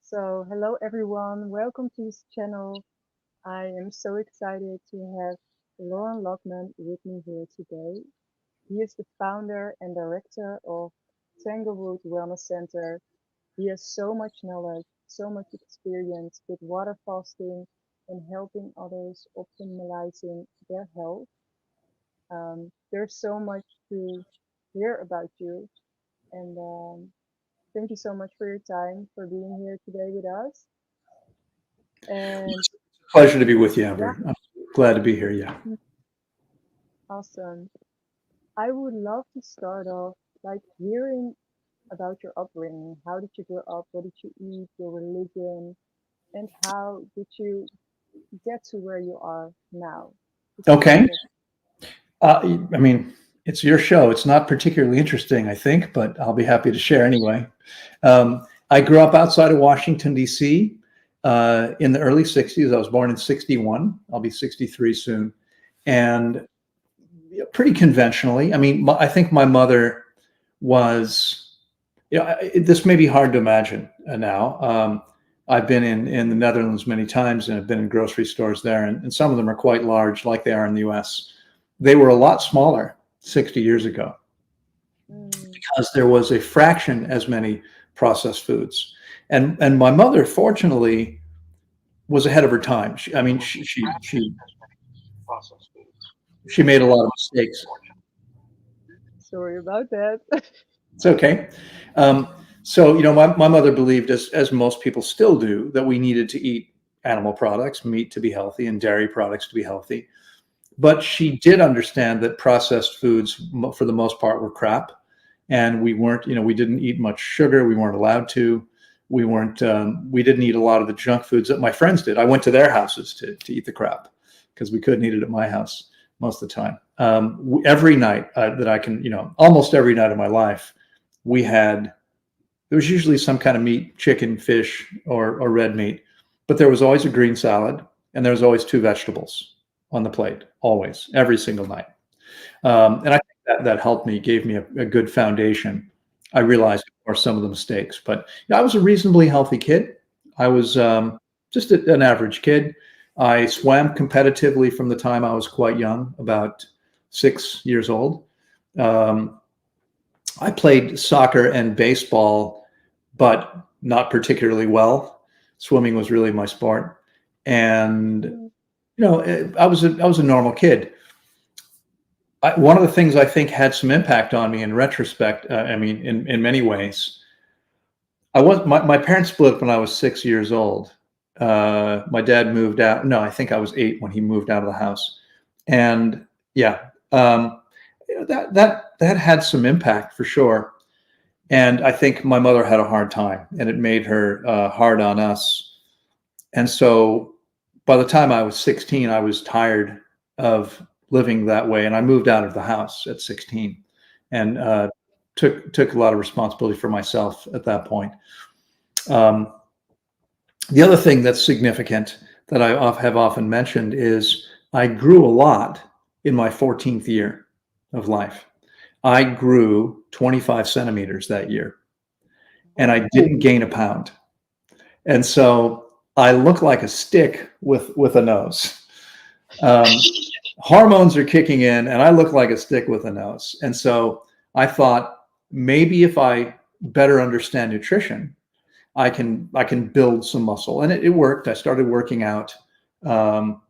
So, hello everyone, welcome to this channel. I am so excited to have Lockman with me here today. He is the founder and director of Tanglewood Wellness Center. He has so much knowledge, so much experience with water fasting and helping others optimizing their health. There's so much to hear about you, and thank you so much for your time, for being here today with us. And It's a pleasure to be with you, yeah, Amber. I'm glad to be here. Yeah. awesome. I would love to start off like hearing about your upbringing. How did you grow up? What did you eat? Your religion? And how did you get to where you are now? Could you Okay. share that? I mean, it's your show. It's not particularly interesting, I think, but I'll be happy to share anyway. I grew up outside of Washington, D.C. In the early 60s. I was born in 61. I'll be 63 soon. And pretty conventionally, I mean, I think my mother was, this may be hard to imagine now. I've been in the Netherlands many times and I've been in grocery stores there, and some of them are quite large, like they are in the US. They were a lot smaller 60 years ago Mm, because there was a fraction as many processed foods. And my mother, fortunately, was ahead of her time. I mean, she made a lot of mistakes. sorry about that. It's okay. Um, so, my mother believed, as most people still do, that we needed to eat animal products, meat to be healthy, and dairy products to be healthy. But she did understand that processed foods, for the most part, were crap. And we weren't, we didn't eat much sugar. We weren't allowed to. We didn't eat a lot of the junk foods that my friends did. I went to their houses to eat the crap because we couldn't eat it at my house most of the time. Every night that I can, almost every night of my life, there was usually some kind of meat, chicken, fish, or red meat, but there was always a green salad and there was always two vegetables on the plate, always, every single night. And I think that helped me, gave me a good foundation. I realized, of course, some of the mistakes, but I was a reasonably healthy kid. I was just an average kid. I swam competitively from the time I was quite young, about 6 years old. Um, I played soccer and baseball, but not particularly well. Swimming was really my sport, and Mm, I was a normal kid. One of the things I think had some impact on me in retrospect, I mean, in many ways, my parents split when I was 6 years old. My dad moved out. No, I think I was 8 when he moved out of the house, and yeah, that had some impact for sure. And I think my mother had a hard time, and it made her hard on us. And so, by the time I was 16, I was tired of living that way, and I moved out of the house at 16, and took a lot of responsibility for myself at that point. Um, the other thing that's significant that have often mentioned is I grew a lot in my 14th year of life. I grew 25 centimeters that year, and I wow. didn't gain a pound. And so I look like a stick with a nose. Um, Hormones are kicking in, and I look like a stick with a nose. And so I thought, maybe if I better understand nutrition, I can build some muscle, and it worked. I started working out. Um,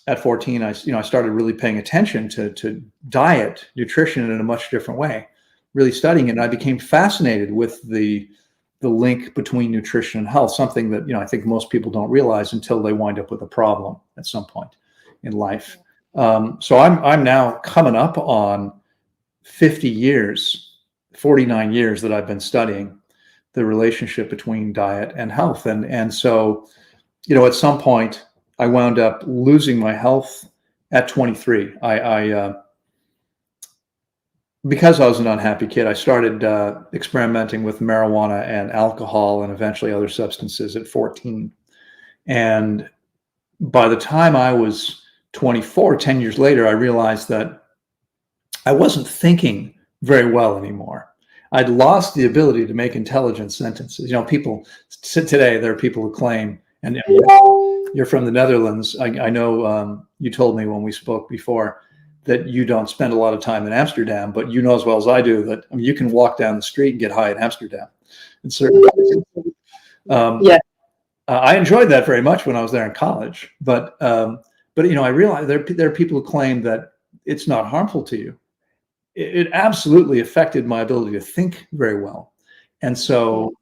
at 14, I started really paying attention to diet, nutrition in a much different way, really studying it. And I became fascinated with the link between nutrition and health, something that I think most people don't realize until they wind up with a problem at some point in life. Yeah. So I'm now coming up on 50 years, 49 years that I've been studying the relationship between diet and health, and so at some point I wound up losing my health at 23. I Because I was an unhappy kid, I started experimenting with marijuana and alcohol and eventually other substances at 14. And by the time I was 24, 10 years later, I realized that I wasn't thinking very well anymore. I'd lost the ability to make intelligent sentences. People today, there are people who claim, and you're from the Netherlands. I know you told me when we spoke before that you don't spend a lot of time in Amsterdam, but you know as well as I do that you can walk down the street and get high in Amsterdam in certain places. Yeah. I enjoyed that very much when I was there in college, but I realized there are people who claim that it's not harmful to you. It absolutely affected my ability to think very well. And so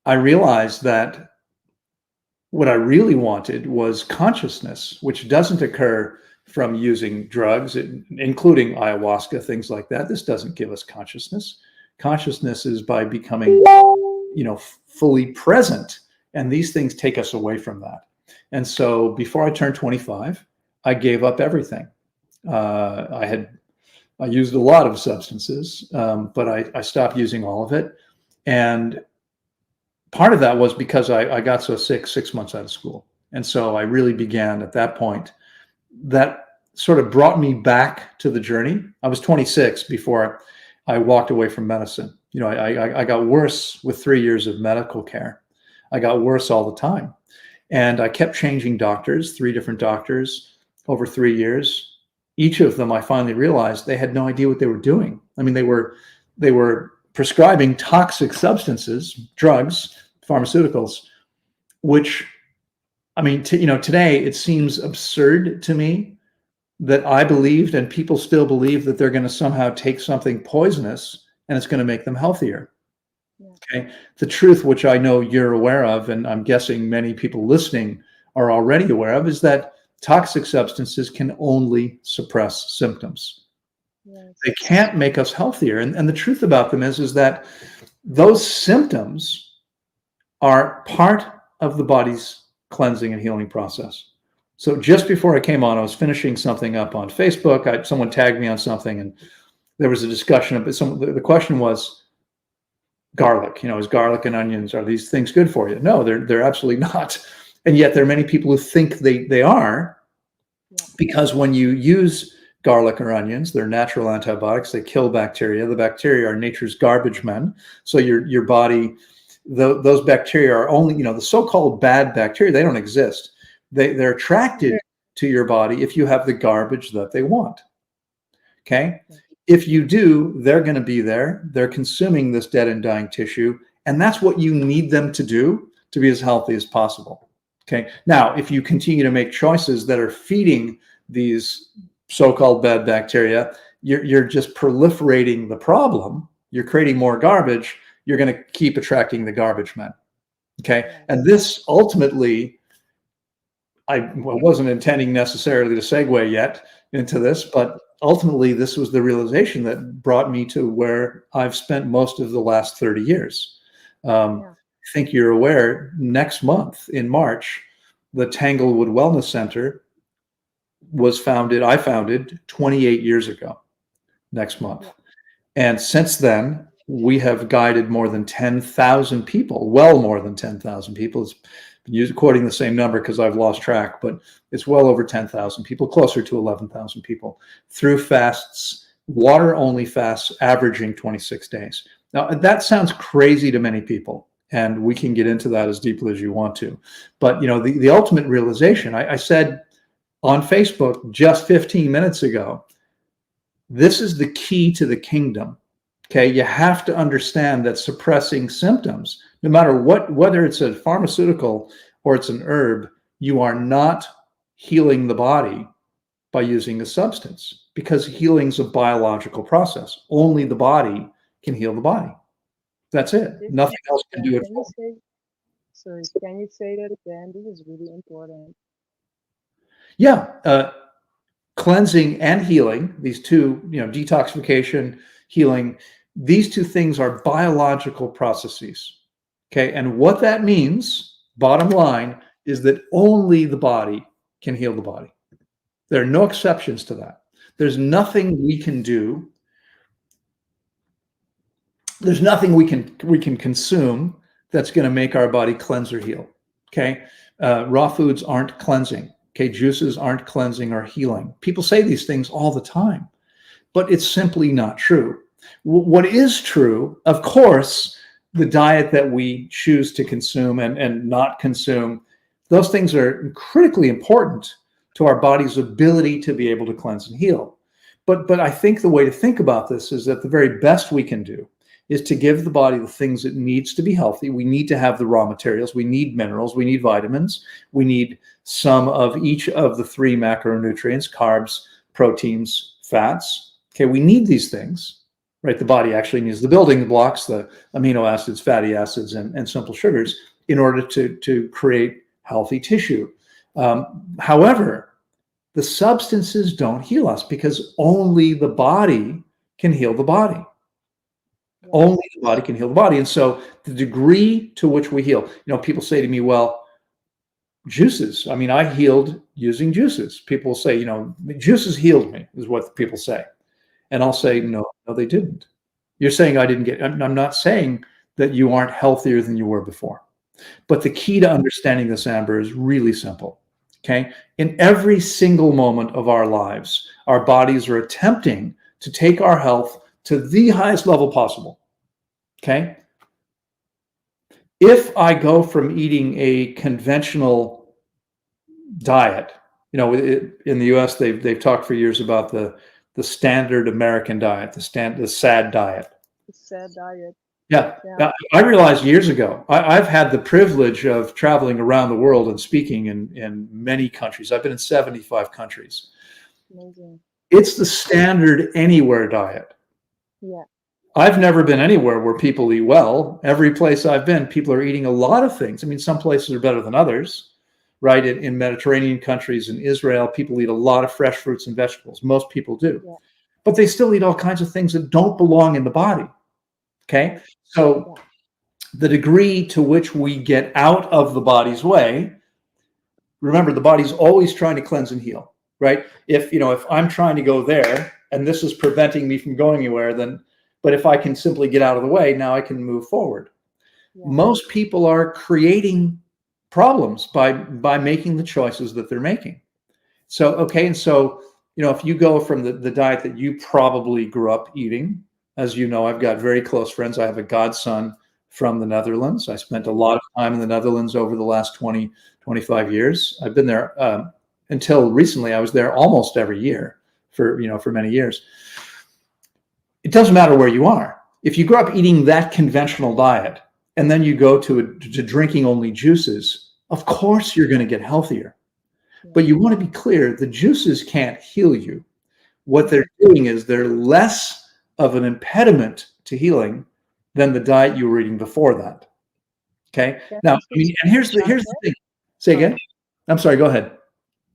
I realized that what I really wanted was consciousness, which doesn't occur from using drugs, including ayahuasca, things like that. This doesn't give us consciousness. Consciousness is by becoming, fully present. And these things take us away from that. And so before I turned 25, I gave up everything. I used a lot of substances, but I stopped using all of it. And part of that was because I got so sick 6 months out of school. And so I really began at that point. That sort of brought me back to the journey. I was 26 before I walked away from medicine. I got worse with 3 years of medical care. I got worse all the time. And I kept changing doctors, 3 different doctors over 3 years. Each of them, I finally realized they had no idea what they were doing. I mean, they were prescribing toxic substances, drugs, pharmaceuticals, which, I mean, today it seems absurd to me that I believed, and people still believe, that they're going to somehow take something poisonous and it's going to make them healthier. Yeah. Okay. The truth, which I know you're aware of, and I'm guessing many people listening are already aware of, is that toxic substances can only suppress symptoms. Yes. They can't make us healthier. And the truth about them is that those symptoms are part of the body's cleansing and healing process. So just before I came on, I was finishing something up on Facebook. Someone tagged me on something, and there was a discussion of the question was garlic. Is garlic and onions, are these things good for you? No, they're absolutely not. And yet there are many people who think they are, because when you use garlic or onions, they're natural antibiotics. They kill bacteria. The bacteria are nature's garbage men. So your body, those bacteria are only, the so-called bad bacteria, they don't exist. They're attracted to your body if you have the garbage that they want. Okay? If you do, they're going to be there. They're consuming this dead and dying tissue. And that's what you need them to do to be as healthy as possible. Okay. Now, if you continue to make choices that are feeding these so-called bad bacteria, you're just proliferating the problem. You're creating more garbage. You're going to keep attracting the garbage men. Okay. And this ultimately, I wasn't intending necessarily to segue yet into this, but ultimately this was the realization that brought me to where I've spent most of the last 30 years. I think you're aware, next month in March, the Tanglewood Wellness Center was founded. I founded 28 years ago next month. And since then, we have guided more than 10,000 people, well more than 10,000 people. It's been quoting the same number because I've lost track, but it's well over 10,000 people, closer to 11,000 people, through fasts, water-only fasts, averaging 26 days. Now, that sounds crazy to many people, and we can get into that as deeply as you want to. But, the ultimate realization, I said on Facebook just 15 minutes ago, this is the key to the kingdom. Okay, you have to understand that suppressing symptoms, no matter whether it's a pharmaceutical or it's an herb, you are not healing the body by using a substance, because healing's a biological process. Only the body can heal the body. That's it. Nothing else can do it for you. Sorry, can you say that again? This is really important. Yeah, cleansing and healing, these two, detoxification, healing, these two things are biological processes. Okay, and what that means, bottom line, is that only the body can heal the body. There are no exceptions to that. There's nothing we can do. There's nothing we can consume that's going to make our body cleanse or heal. Okay, raw foods aren't cleansing. Okay, juices aren't cleansing or healing. People say these things all the time, but it's simply not true. What is true, of course, the diet that we choose to consume and not consume, those things are critically important to our body's ability to be able to cleanse and heal. But I think the way to think about this is that the very best we can do is to give the body the things it needs to be healthy. We need to have the raw materials. We need minerals. We need vitamins. We need some of each of the three macronutrients: carbs, proteins, fats. Okay, we need these things, right? The body actually needs the building blocks, the amino acids, fatty acids, and simple sugars in order to create healthy tissue. However, the substances don't heal us because only the body can heal the body. Yeah. Only the body can heal the body. And so the degree to which we heal, people say to me, well, juices. I mean, I healed using juices. People say, juices healed me, is what people say. And I'll say, no, they didn't. You're saying I didn't I'm not saying that you aren't healthier than you were before. But the key to understanding this, Amber, is really simple. Okay. In every single moment of our lives, our bodies are attempting to take our health to the highest level possible. Okay. If I go from eating a conventional diet, in the US, they've talked for years about the standard American diet, the SAD diet. The sad diet. Yeah. Yeah. I realized years ago, I've had the privilege of traveling around the world and speaking in many countries. I've been in 75 countries. Amazing. It's the standard anywhere diet. Yeah. I've never been anywhere where people eat well. Every place I've been, people are eating a lot of things. I mean, some places are better than others, right? In Mediterranean countries, in Israel, people eat a lot of fresh fruits and vegetables. Most people do. Yeah. But they still eat all kinds of things that don't belong in the body. Okay. Right. So the degree to which we get out of the body's way, remember, the body's always trying to cleanse and heal, right? If I'm trying to go there and this is preventing me from going anywhere, but if I can simply get out of the way, now I can move forward. Yeah. Most people are creating problems by making the choices that they're making. So, okay. And so, if you go from the diet that you probably grew up eating, as you know, I've got very close friends. I have a godson from the Netherlands. I spent a lot of time in the Netherlands over the last 20, 25 years. I've been there until recently. I was there almost every year for many years. It doesn't matter where you are. If you grow up eating that conventional diet and then you go to drinking only juices, of course you're going to get healthier. But you want to be clear, the juices can't heal you. What they're doing is they're less of an impediment to healing than the diet you were eating before that. Okay. Now, and here's the thing. Say again. I'm sorry. Go ahead.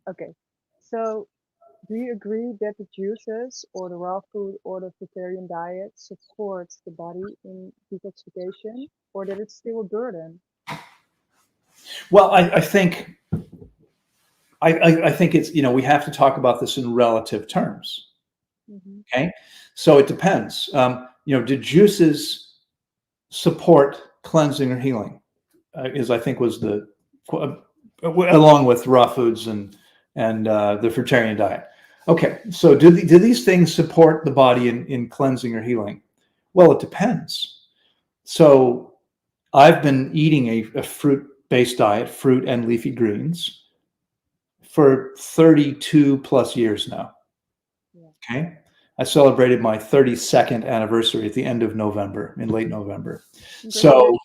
Okay. So, do you agree that the juices or the raw food or the fruitarian diet supports the body in detoxification, or that it's still a burden? Well, I think it's, we have to talk about this in relative terms. Mm-hmm. Okay. So it depends. Do juices support cleansing or healing? I think was along with raw foods and the fruitarian diet. Okay. So do these things support the body in cleansing or healing? Well, it depends. So I've been eating a fruit-based diet, fruit and leafy greens, for 32 plus years now. Yeah. Okay. I celebrated my 32nd anniversary at the end of November, in late November. So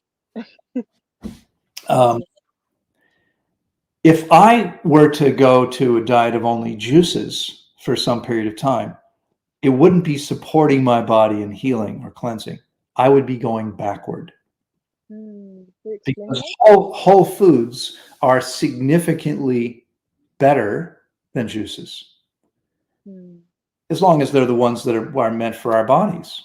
if I were to go to a diet of only juices for some period of time, it wouldn't be supporting my body in healing or cleansing. I would be going backward. Because whole foods are significantly better than juices. As long as they're the ones that are meant for our bodies.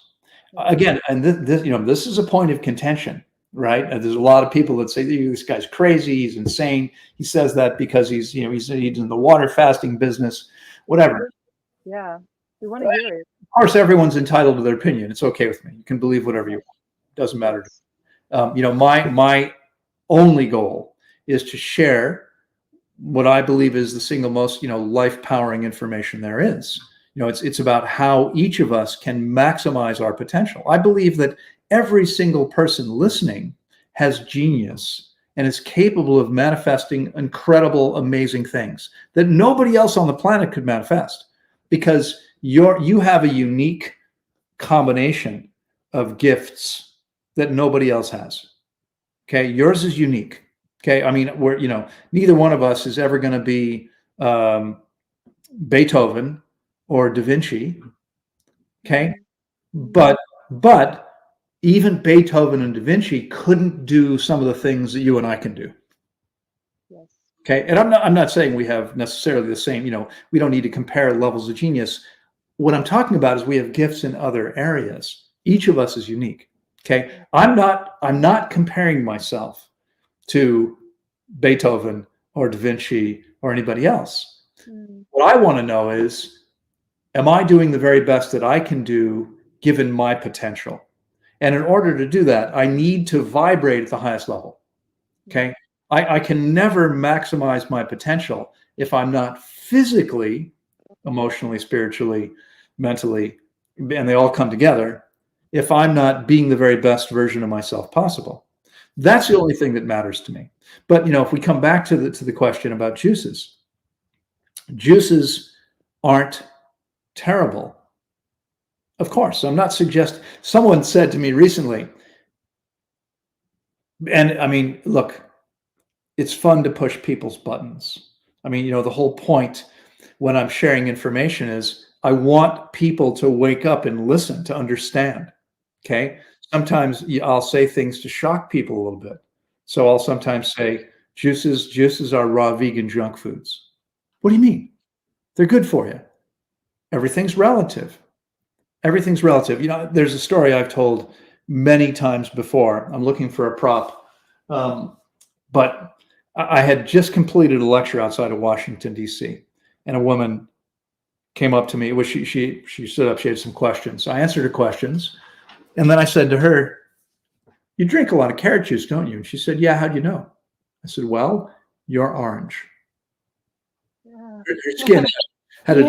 Again, and this is a point of contention, right? And there's a lot of people that say, this guy's crazy, he's insane. He says that because he's in the water fasting business, whatever. Yeah, we want to hear it. Of course, everyone's entitled to their opinion. It's okay with me. You can believe whatever you want. It doesn't matter. My only goal is to share what I believe is the single most, life-powering information there is. It's about how each of us can maximize our potential. I believe that every single person listening has genius and is capable of manifesting incredible, amazing things that nobody else on the planet could manifest, because you have a unique combination of gifts that nobody else has. Okay, yours is unique. Okay, I mean, neither one of us is ever going to be Beethoven or Da Vinci. Okay, but even Beethoven and Da Vinci couldn't do some of the things that you and I can do. Yes. Okay, and I'm not saying we have necessarily the same. We don't need to compare levels of genius. What I'm talking about is we have gifts in other areas. Each of us is unique. Okay, I'm not comparing myself to Beethoven or Da Vinci or anybody else. What I want to know is, am I doing the very best that I can do given my potential? And in order to do that, I need to vibrate at the highest level. Okay, I can never maximize my potential if I'm not physically, emotionally, spiritually, mentally, and they all come together, if I'm not being the very best version of myself possible. That's the only thing that matters to me. But if we come back to the question about juices aren't terrible. Of course, I'm not suggesting. Someone said to me recently, and I mean, look, it's fun to push people's buttons. I mean, the whole point when I'm sharing information is I want people to wake up and listen, to understand. Okay. Sometimes I'll say things to shock people a little bit. So I'll sometimes say juices are raw vegan junk foods. What do you mean? They're good for you. Everything's relative. Everything's relative. There's a story I've told many times before. I'm looking for a prop. But I had just completed a lecture outside of Washington, D.C., and a woman came up to me. She stood up. She had some questions. I answered her questions. And then I said to her, "You drink a lot of carrot juice, don't you?" And she said, "Yeah, how do you know?" I said, "Well, you're orange." Yeah. Her skin had a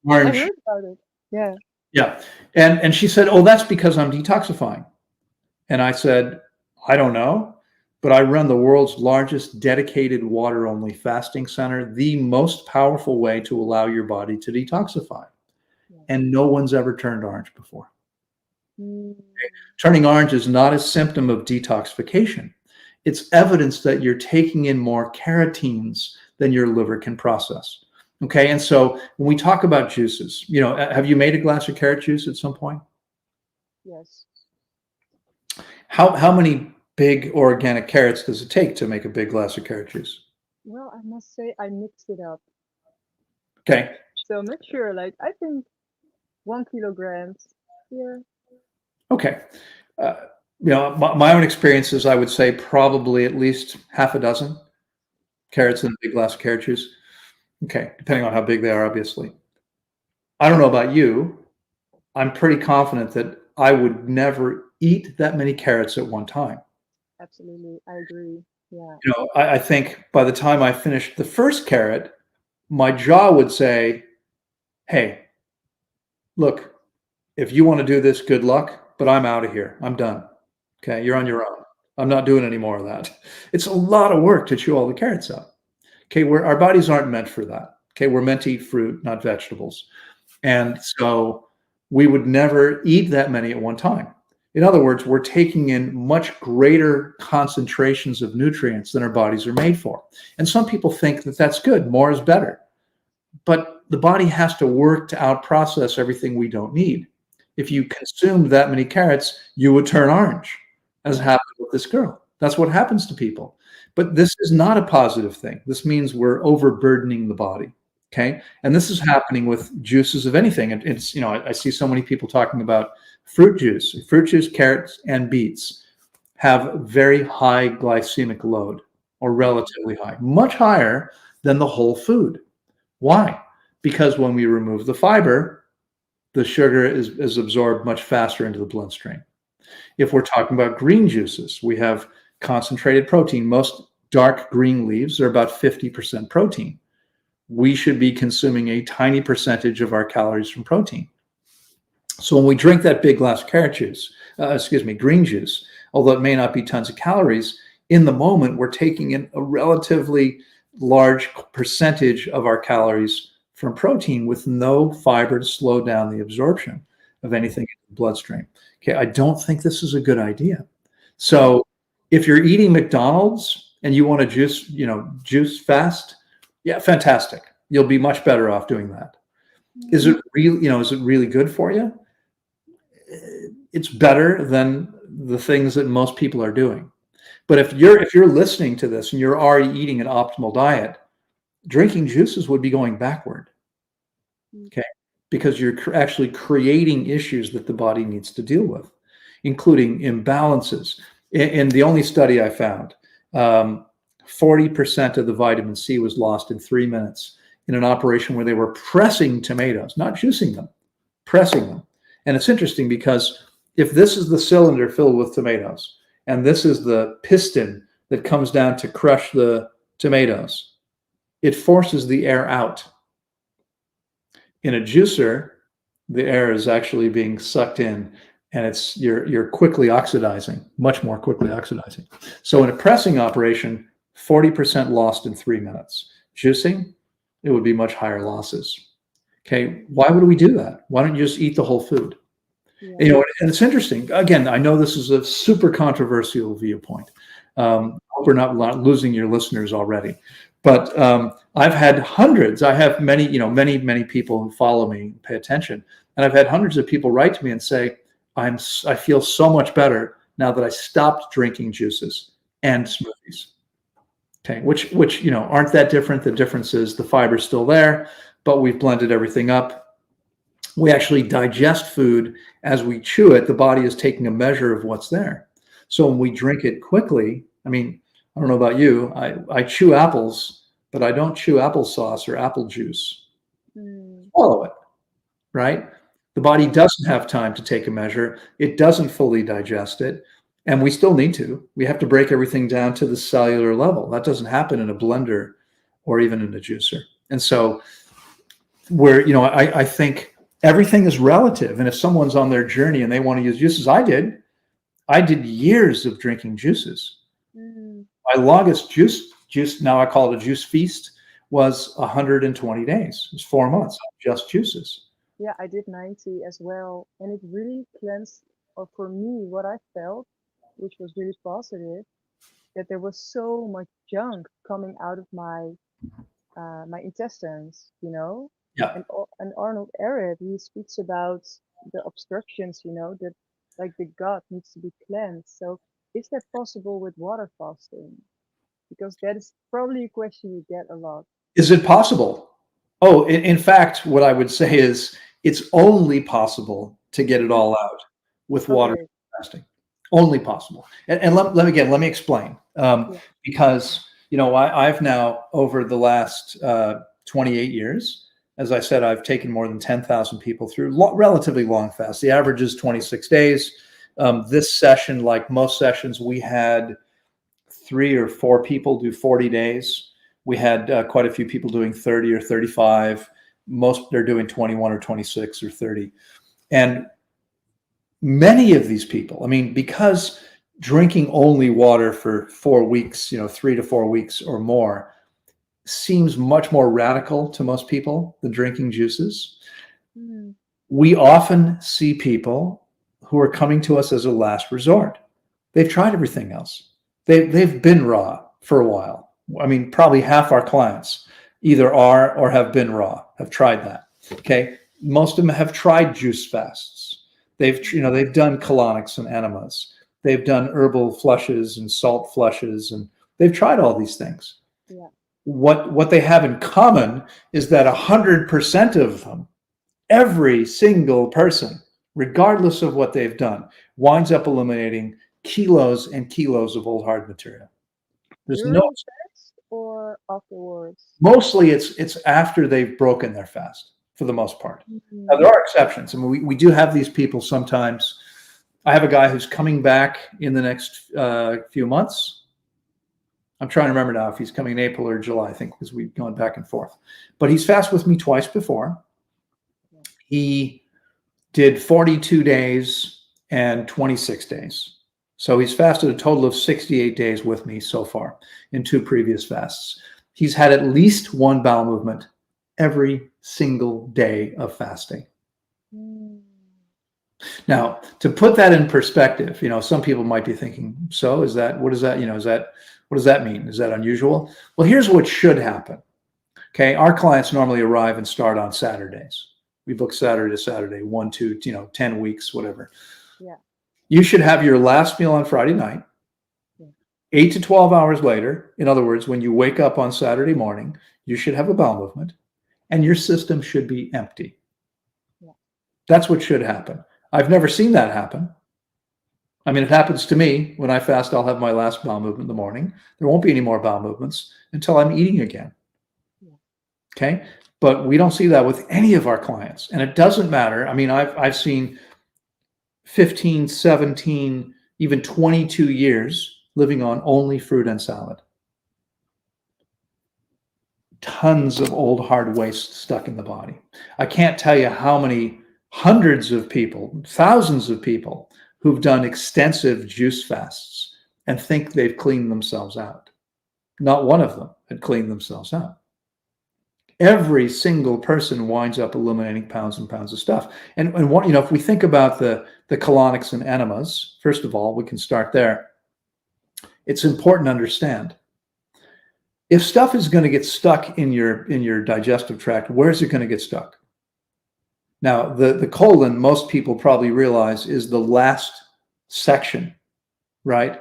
orange. I heard about it. Yeah. Yeah. And she said, "Oh, that's because I'm detoxifying." And I said, "I don't know, but I run the world's largest dedicated water-only fasting center, the most powerful way to allow your body to detoxify. Yeah. And no one's ever turned orange before." Mm. Turning orange is not a symptom of detoxification. It's evidence that you're taking in more carotenes than your liver can process. Okay, and so when we talk about juices, have you made a glass of carrot juice at some point? Yes. How many big organic carrots does it take to make a big glass of carrot juice? Well, I must say I mixed it up. Okay. So I'm not sure. Like, I think 1 kilogram. Yeah. Okay. My own experience is I would say probably at least half a dozen carrots in a big glass of carrot juice. Okay, depending on how big they are, obviously. I don't know about you. I'm pretty confident that I would never eat that many carrots at one time. Absolutely. I agree. Yeah. I think by the time I finished the first carrot, my jaw would say, "Hey, look, if you want to do this, good luck, but I'm out of here. I'm done. Okay, you're on your own. I'm not doing any more of that." It's a lot of work to chew all the carrots out. Okay, our bodies aren't meant for that. Okay, we're meant to eat fruit, not vegetables. And so we would never eat that many at one time. In other words, we're taking in much greater concentrations of nutrients than our bodies are made for. And some people think that that's good. More is better. But the body has to work to outprocess everything we don't need. If you consumed that many carrots, you would turn orange, as happened with this girl. That's what happens to people. But this is not a positive thing. This means we're overburdening the body. Okay. And this is happening with juices of anything. And it's, I see so many people talking about fruit juice, carrots, and beets have very high glycemic load, or relatively high, much higher than the whole food. Why? Because when we remove the fiber, the sugar is absorbed much faster into the bloodstream. If we're talking about green juices, we have concentrated protein. Most dark green leaves are about 50% protein. we should be consuming a tiny percentage of our calories from protein. So when we drink that big glass of carrot juice, green juice, although it may not be tons of calories, in the moment, we're taking in a relatively large percentage of our calories from protein with no fiber to slow down the absorption of anything in the bloodstream. Okay, I don't think this is a good idea. So if you're eating McDonald's and you want to juice fast, yeah, fantastic. You'll be much better off doing that. Is it really good for you? It's better than the things that most people are doing. But if you're listening to this and you're already eating an optimal diet, drinking juices would be going backward. Okay, because you're actually creating issues that the body needs to deal with, including imbalances. In the only study I found, 40% of the vitamin C was lost in 3 minutes in an operation where they were pressing tomatoes, not juicing them, pressing them. And it's interesting because if this is the cylinder filled with tomatoes and this is the piston that comes down to crush the tomatoes, it forces the air out. In a juicer, the air is actually being sucked in, and you're quickly oxidizing, much more quickly oxidizing. So in a pressing operation, 40% lost in 3 minutes. Juicing, it would be much higher losses. Okay, why would we do that? Why don't you just eat the whole food? Yeah. And it's interesting. Again, I know this is a super controversial viewpoint. Hope we're not losing your listeners already. But I've had hundreds. I have many people who follow me, pay attention, and I've had hundreds of people write to me and say, I feel so much better now that I stopped drinking juices and smoothies. Okay, which aren't that different. The difference is the fiber's still there, but we've blended everything up. We actually digest food as we chew it. The body is taking a measure of what's there. So when we drink it quickly, I don't know about you, I chew apples, but I don't chew applesauce or apple juice. Swallow it, right? The body doesn't have time to take a measure. It doesn't fully digest it. And we still need to. We have to break everything down to the cellular level. That doesn't happen in a blender or even in a juicer. And so I think everything is relative. And if someone's on their journey and they want to use juices, I did years of drinking juices. My longest juice, now I call it a juice feast, was 120 days. It was 4 months of just juices. Yeah, I did 90 as well. And it really cleansed, or for me, what I felt, which was really positive, that there was so much junk coming out of my intestines, Yeah. And Arnold Ehret, he speaks about the obstructions, that like the gut needs to be cleansed. So is that possible with water fasting? Because that is probably a question you get a lot. Is it possible? Oh, in fact, what I would say is it's only possible to get it all out with water fasting. Only possible. And let me explain. Because, I've now, over the last 28 years, as I said, I've taken more than 10,000 people through relatively long fasts. The average is 26 days. This session, like most sessions, we had 3 or 4 people do 40 days. We had quite a few people doing 30 or 35. Most they're doing 21 or 26 or 30. And many of these people, because drinking only water for 4 weeks, 3 to 4 weeks or more, seems much more radical to most people than drinking juices. We often see people who are coming to us as a last resort. They've tried everything else. They've been raw for a while. Probably half our clients either are or have been raw, have tried that. Okay. Most of them have tried juice fasts. They've done colonics and enemas. They've done herbal flushes and salt flushes, and they've tried all these things. Yeah. What they have in common is that 100% of them, every single person, regardless of what they've done, winds up eliminating kilos and kilos of old hard material. There's during no fast or afterwards. Mostly it's after they've broken their fast, for the most part. Now, there are exceptions. We do have these people sometimes. I have a guy who's coming back in the next few months. I'm trying to remember now if he's coming in April or July, I think, because we've gone back and forth. But he's fasted with me twice before. Yeah. He did 42 days and 26 days. So he's fasted a total of 68 days with me so far in 2 previous fasts. He's had at least one bowel movement every single day of fasting. Mm. Now, to put that in perspective, some people might be thinking, so what does that, what does that mean? Is that unusual? Well, here's what should happen. Okay. Our clients normally arrive and start on Saturdays. We book Saturday to Saturday, 1, 2, 10 weeks, whatever. Yeah. You should have your last meal on Friday night, Yeah. 8 to 12 hours later. In other words, when you wake up on Saturday morning, you should have a bowel movement and your system should be empty. Yeah. That's what should happen. I've never seen that happen. I mean, it happens to me. When I fast, I'll have my last bowel movement in the morning. There won't be any more bowel movements until I'm eating again. Yeah. Okay. But we don't see that with any of our clients. And it doesn't matter. I mean, I've seen 15, 17, even 22 years living on only fruit and salad. Tons of old hard waste stuck in the body. I can't tell you how many hundreds of people, thousands of people who've done extensive juice fasts and think they've cleaned themselves out. Not one of them had cleaned themselves out. Every single person winds up eliminating pounds and pounds of stuff. And what, if we think about the colonics and enemas, first of all, we can start there. It's important to understand. If stuff is going to get stuck in your digestive tract, where's it going to get stuck? Now, the colon, most people probably realize, is the last section, right?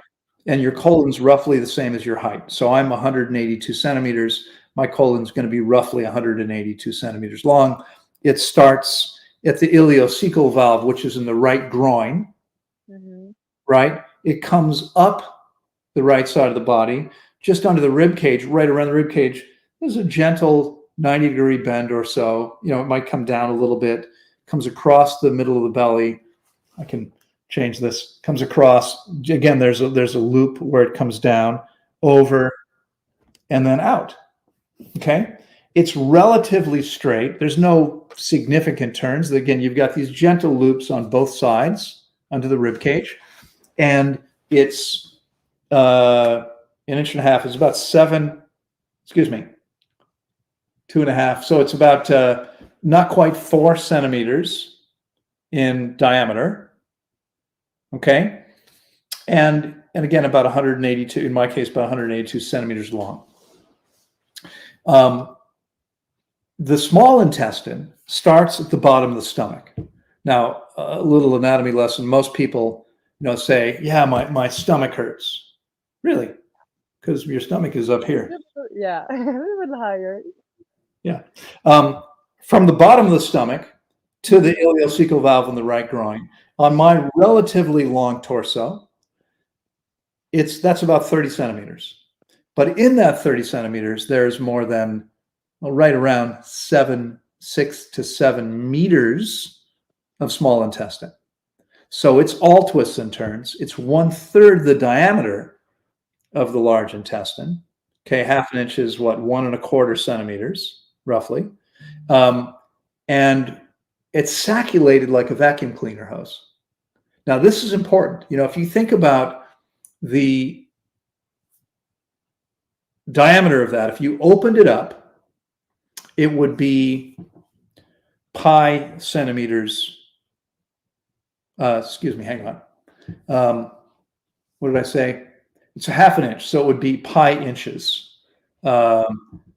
And your colon's roughly the same as your height. So I'm 182 centimeters. My colon's going to be roughly 182 centimeters long. It starts at the ileocecal valve, which is in the right groin, Mm-hmm. right? It comes up the right side of the body, just under the rib cage, right around the rib cage. There's a gentle 90-degree bend or so. It might come down a little bit, comes across the middle of the belly. I can change this. Comes across. Again, there's a loop where it comes down, over, and then out. Okay? It's relatively straight. There's no significant turns. Again, you've got these gentle loops on both sides under the rib cage, and it's an inch and a half. It's about 2.5. So it's about not quite 4 centimeters in diameter. Okay. And again, about 182, in my case, about 182 centimeters long. The small intestine starts at the bottom of the stomach. Now, a little anatomy lesson. Most people, say, yeah, my stomach hurts. Really? Because your stomach is up here. Yeah, a little bit higher. Yeah. From the bottom of the stomach to the ileocecal valve in the right groin, on my relatively long torso, that's about 30 centimeters. But in that 30 centimeters, there's more than, right around 6 to 7 meters of small intestine. So it's all twists and turns. It's 1/3 the diameter of the large intestine. Okay, half an inch is what, 1.25 centimeters, roughly. And it's sacculated like a vacuum cleaner hose. Now, this is important. If you think about the diameter of that, if you opened it up, it would be pi centimeters. Excuse me, hang on. What did I say? It's a half an inch, so it would be pi inches.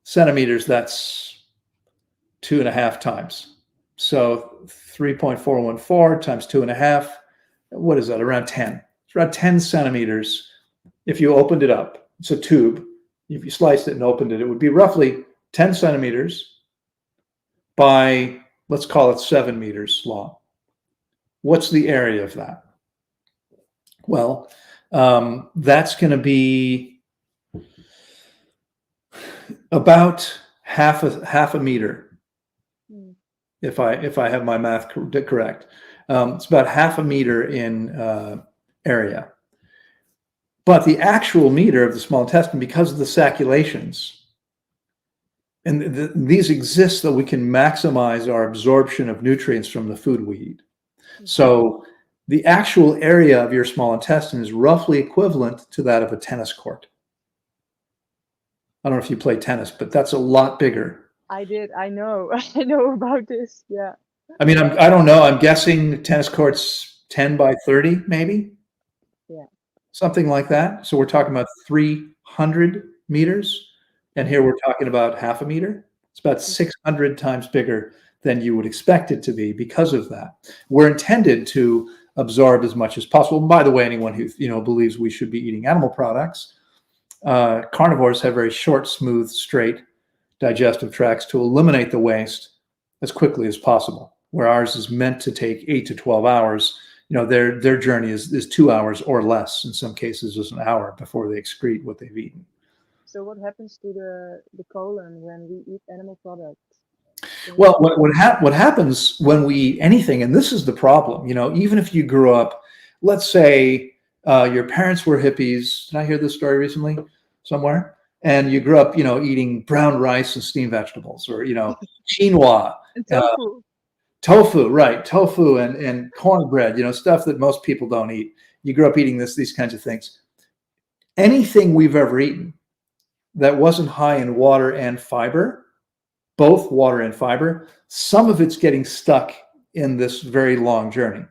Centimeters, that's 2.5 times. So 3.414 times 2.5. What is that? Around 10. It's around 10 centimeters. If you opened it up, it's a tube. If you sliced it and opened it, it would be roughly 10 centimeters by, let's call it 7 meters long. What's the area of that? Well, that's going to be about half a meter, if I have my math correct. It's about half a meter in area. But the actual meter of the small intestine, because of the saculations, and these exist so we can maximize our absorption of nutrients from the food we eat. So the actual area of your small intestine is roughly equivalent to that of a tennis court. I don't know if you play tennis, but that's a lot bigger. I did. I know. I know about this. Yeah. I mean, I don't know. I'm guessing tennis courts 10 by 30, maybe Yeah. something like that. So we're talking about 300 meters. And here we're talking about half a meter. It's about 600 times bigger than you would expect it to be because of that. We're intended to absorb as much as possible. And by the way, anyone who believes we should be eating animal products, carnivores have very short, smooth, straight digestive tracts to eliminate the waste as quickly as possible. Where ours is meant to take 8 to 12 hours, their journey is 2 hours or less. In some cases, just an hour before they excrete what they've eaten. So what happens to the colon when we eat animal products? Well, what happens when we eat anything, and this is the problem, even if you grew up, let's say your parents were hippies. Did I hear this story recently somewhere? And you grew up, eating brown rice and steamed vegetables, or, quinoa. And tofu. Tofu, right? Tofu and cornbread, stuff that most people don't eat. You grew up eating these kinds of things. Anything we've ever eaten that wasn't high in water and fiber, both water and fiber, some of it's getting stuck in this very long journey.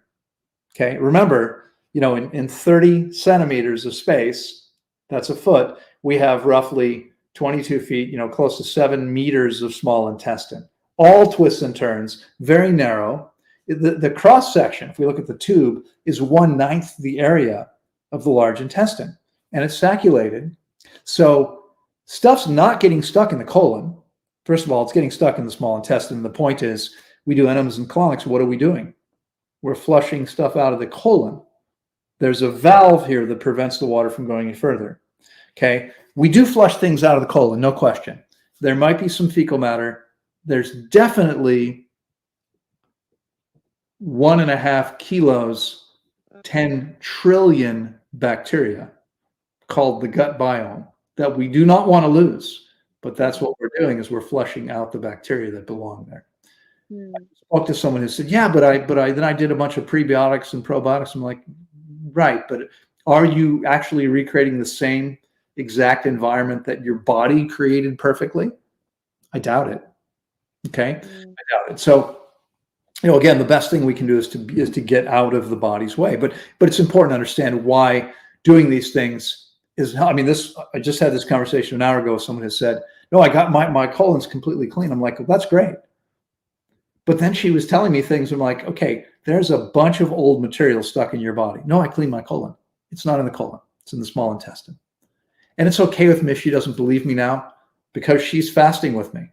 Okay. Remember, in 30 centimeters of space, that's a foot, we have roughly 22 feet, close to 7 meters of small intestine, all twists and turns, very narrow. The cross section, if we look at the tube, is 1/9 the area of the large intestine, and it's sacculated. So stuff's not getting stuck in the colon. First of all, it's getting stuck in the small intestine. The point is, we do enemas and colonics. What are we doing? We're flushing stuff out of the colon. There's a valve here that prevents the water from going any further. Okay. We do flush things out of the colon, no question. There might be some fecal matter. There's definitely 1.5 kilos, 10 trillion bacteria called the gut biome that we do not want to lose. But that's what we're doing, is we're flushing out the bacteria that belong there. I spoke to someone who said, yeah, but then I did a bunch of prebiotics and probiotics. I'm like, right, but are you actually recreating the same exact environment that your body created perfectly? I doubt it. Okay. I doubt it. So, again, the best thing we can do is to get out of the body's way. But it's important to understand why doing these things is. I mean, I just had this conversation an hour ago. Someone has said, no, I got my colon's completely clean. I'm like, well, that's great. But then she was telling me things. I'm like, okay, there's a bunch of old material stuck in your body. No, I cleaned my colon. It's not in the colon. It's in the small intestine. And it's okay with me if she doesn't believe me now, because she's fasting with me.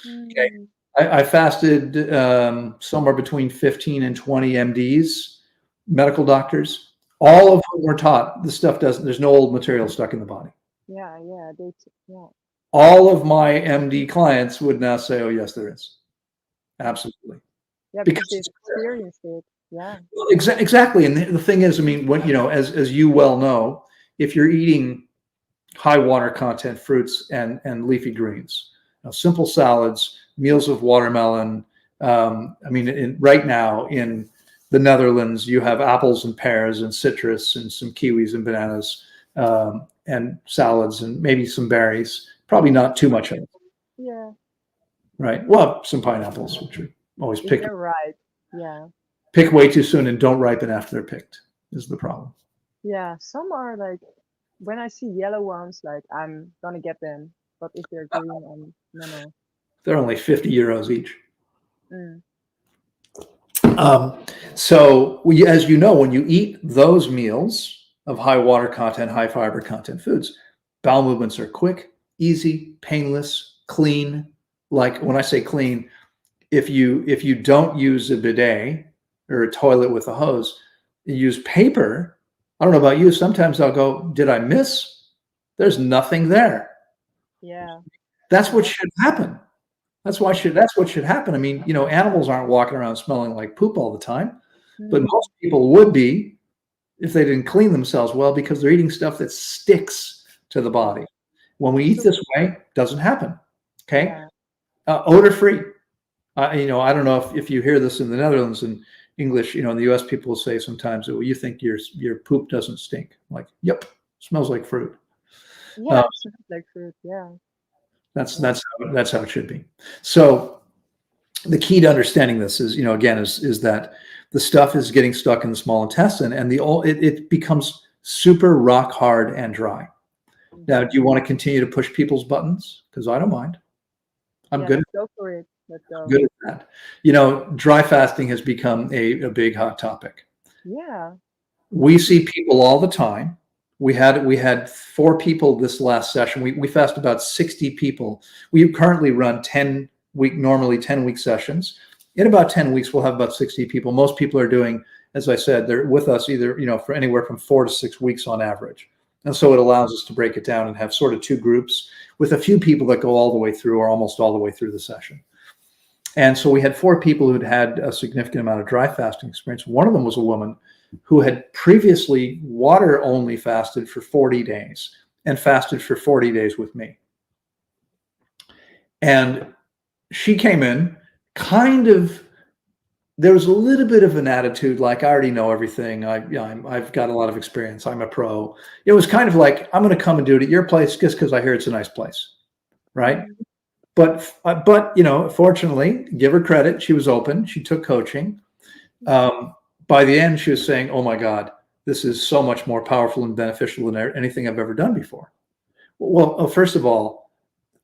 Okay. I fasted somewhere between 15 and 20 MDs, medical doctors. All of whom were taught this stuff there's no old material stuck in the body. Yeah. All of my MD clients would now say, oh, yes, there is. Absolutely. Yeah, because they've experienced it. Yeah. Well, exactly. And the thing is, I mean, as you well know, if you're eating high water content fruits and leafy greens, simple salads, meals of watermelon. I mean, right now in the Netherlands, you have apples and pears and citrus and some kiwis and bananas and salads and maybe some berries. Probably not too much of it. Yeah. Right. Well, some pineapples, which are always picked. They're right. Yeah. Pick way too soon and don't ripen after they're picked is the problem. Yeah. Some are like, when I see yellow ones, like I'm gonna get them. But if they're green, no. They're only 50 euros each. So as you know, when you eat those meals of high water content, high fiber content foods, bowel movements are quick, easy, painless, clean. Like when I say clean, if you don't use a bidet or a toilet with a hose, you use paper. I don't know about you. Sometimes I'll go, did I miss? There's nothing there. Yeah. That's what should happen. That's what should happen. I mean, animals aren't walking around smelling like poop all the time, but most people would be. if they didn't clean themselves well, because they're eating stuff that sticks to the Yeah. body. When we eat So, this way, it doesn't happen. Okay. yeah. Odor free. I don't know if you hear this in the Netherlands and English, in the US, people will say sometimes, well, you think your poop doesn't stink. Like, yep, smells like fruit. Yeah, Uh, it smells like fruit. Yeah. that's Yeah. that's that's how it should be. So the key to understanding this is, again, is that the stuff is getting stuck in the small intestine, and it becomes super rock hard and dry. Now, do Hmm. you want to continue to push people's buttons? Because I don't mind. I'm Yeah, good. let's go for it. Let's go. Good at that. Dry fasting has become a big hot topic. Yeah. We see people all the time. We had 4 people this last session. We fast about 60 people. We currently run normally 10-week sessions. In about 10 weeks, we'll have about 60 people. Most people are doing, as I said, they're with us either, for anywhere from 4 to 6 weeks on average. And so it allows us to break it down and have sort of 2 groups with a few people that go all the way through or almost all the way through the session. And so we had 4 people who'd had a significant amount of dry fasting experience. One of them was a woman who had previously water only fasted for 40 days and fasted for 40 days with me. And she came in there was a little bit of an attitude like, I already know everything. I've got a lot of experience. I'm a pro. It was kind of like, I'm going to come and do it at your place just because I hear it's a nice place. Right. Mhm. But fortunately, give her credit. She was open. She took coaching. By the end, she was saying, oh my God, this is so much more powerful and beneficial than anything I've ever done before. Well, first of all,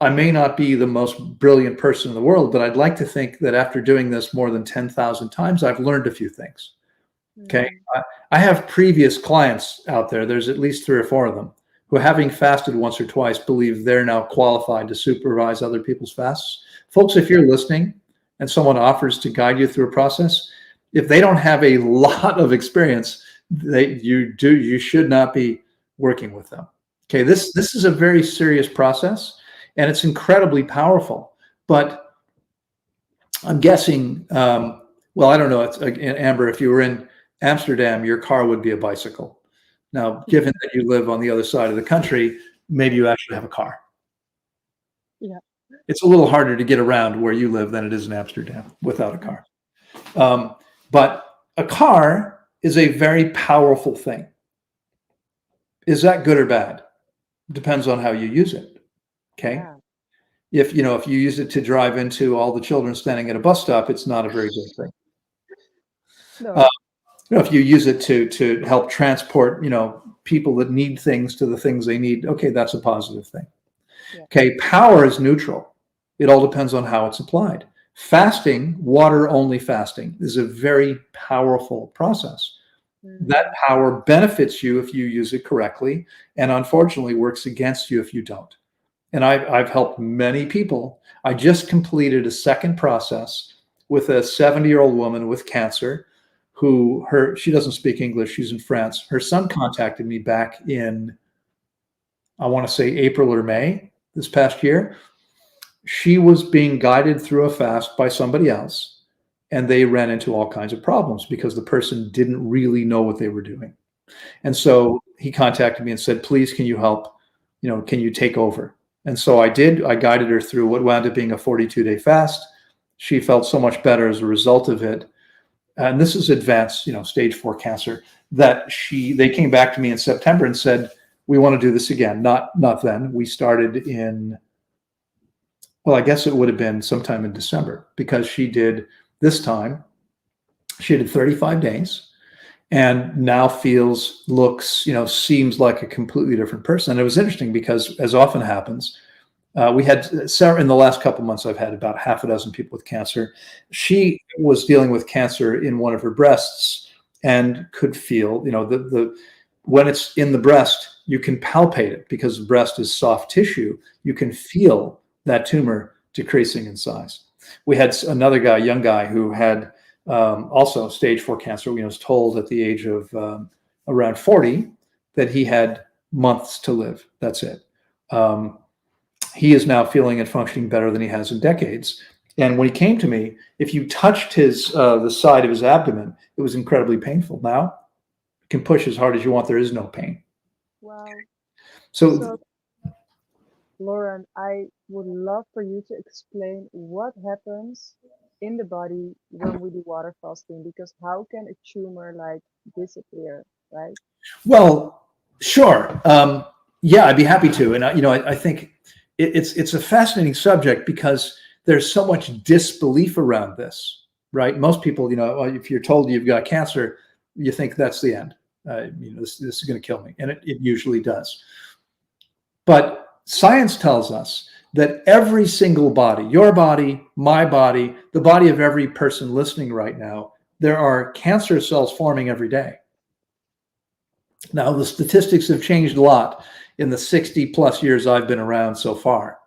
I may not be the most brilliant person in the world, but I'd like to think that after doing this more than 10,000 times, I've learned a few things. Okay. Mhm. I have previous clients out there. There's at least 3 or 4 of them who, having fasted once or twice, believe they're now qualified to supervise other people's fasts. Folks, if you're listening and someone offers to guide you through a process, if they don't have a lot of experience, you should not be working with them. Okay, this is a very serious process, and it's incredibly powerful. But I'm guessing, well, I don't know. Amber, if you were in Amsterdam, your car would be a bicycle. Now, given that you live on the other side of the country, maybe you actually have a car. Yeah. It's a little harder to get around where you live than it is in Amsterdam without a car. But a car is a very powerful thing. Is that good or bad? Depends on how you use it. Okay. Yeah. If you use it to drive into all the children standing at a bus stop, it's not a very good thing. No. If you use it to help transport, people that need things to the things they need, okay, that's a positive thing. Yeah. Okay, power is neutral. It all depends on how it's applied. Fasting, water only fasting, is a very powerful process. That Mhm. power benefits you if you use it correctly, and unfortunately works against you if you don't. And I've helped many people. I just completed a second process with a 70-year-old woman with cancer she doesn't speak English. She's in France. Her son contacted me back in, I want to say, April or May this past year. She was being guided through a fast by somebody else, and they ran into all kinds of problems because the person didn't really know what they were doing. And so he contacted me and said, please, can you help? Can you take over? And so I did. I guided her through what wound up being a 42-day fast. She felt so much better as a result of it. And this is advanced, stage 4 cancer, that they came back to me in September and said, we want to do this again. Not then. We started in, well, I guess it would have been sometime in December, because she did 35 days. And now looks, seems like a completely different person. And it was interesting because, as often happens, we had in the last couple of months, I've had about half a dozen people with cancer. She was dealing with cancer in one of her breasts and could feel, when it's in the breast, you can palpate it because the breast is soft tissue. You can feel that tumor decreasing in size. We had another guy, young guy, who had also stage 4 cancer. Was told at the age of around 40 that he had months to live. That's it. He is now feeling and functioning better than he has in decades. And when he came to me, if you touched the side of his abdomen, it was incredibly painful. Now, can push as hard as you want. There is no pain. Wow. So So, Loren, I would love for you to explain what happens in the body when we do water fasting, because how can a tumor like disappear, right? well, sure. Yeah, I'd be happy to. And I think it's a fascinating subject because there's so much disbelief around this, right? Most people, if you're told you've got cancer, you think that's the end. This is going to kill me, and it usually does. But science tells us that every single body, your body, my body, the body of every person listening right now, there are cancer cells forming every day. Now, the statistics have changed a lot in the 60 plus years I've been around so far.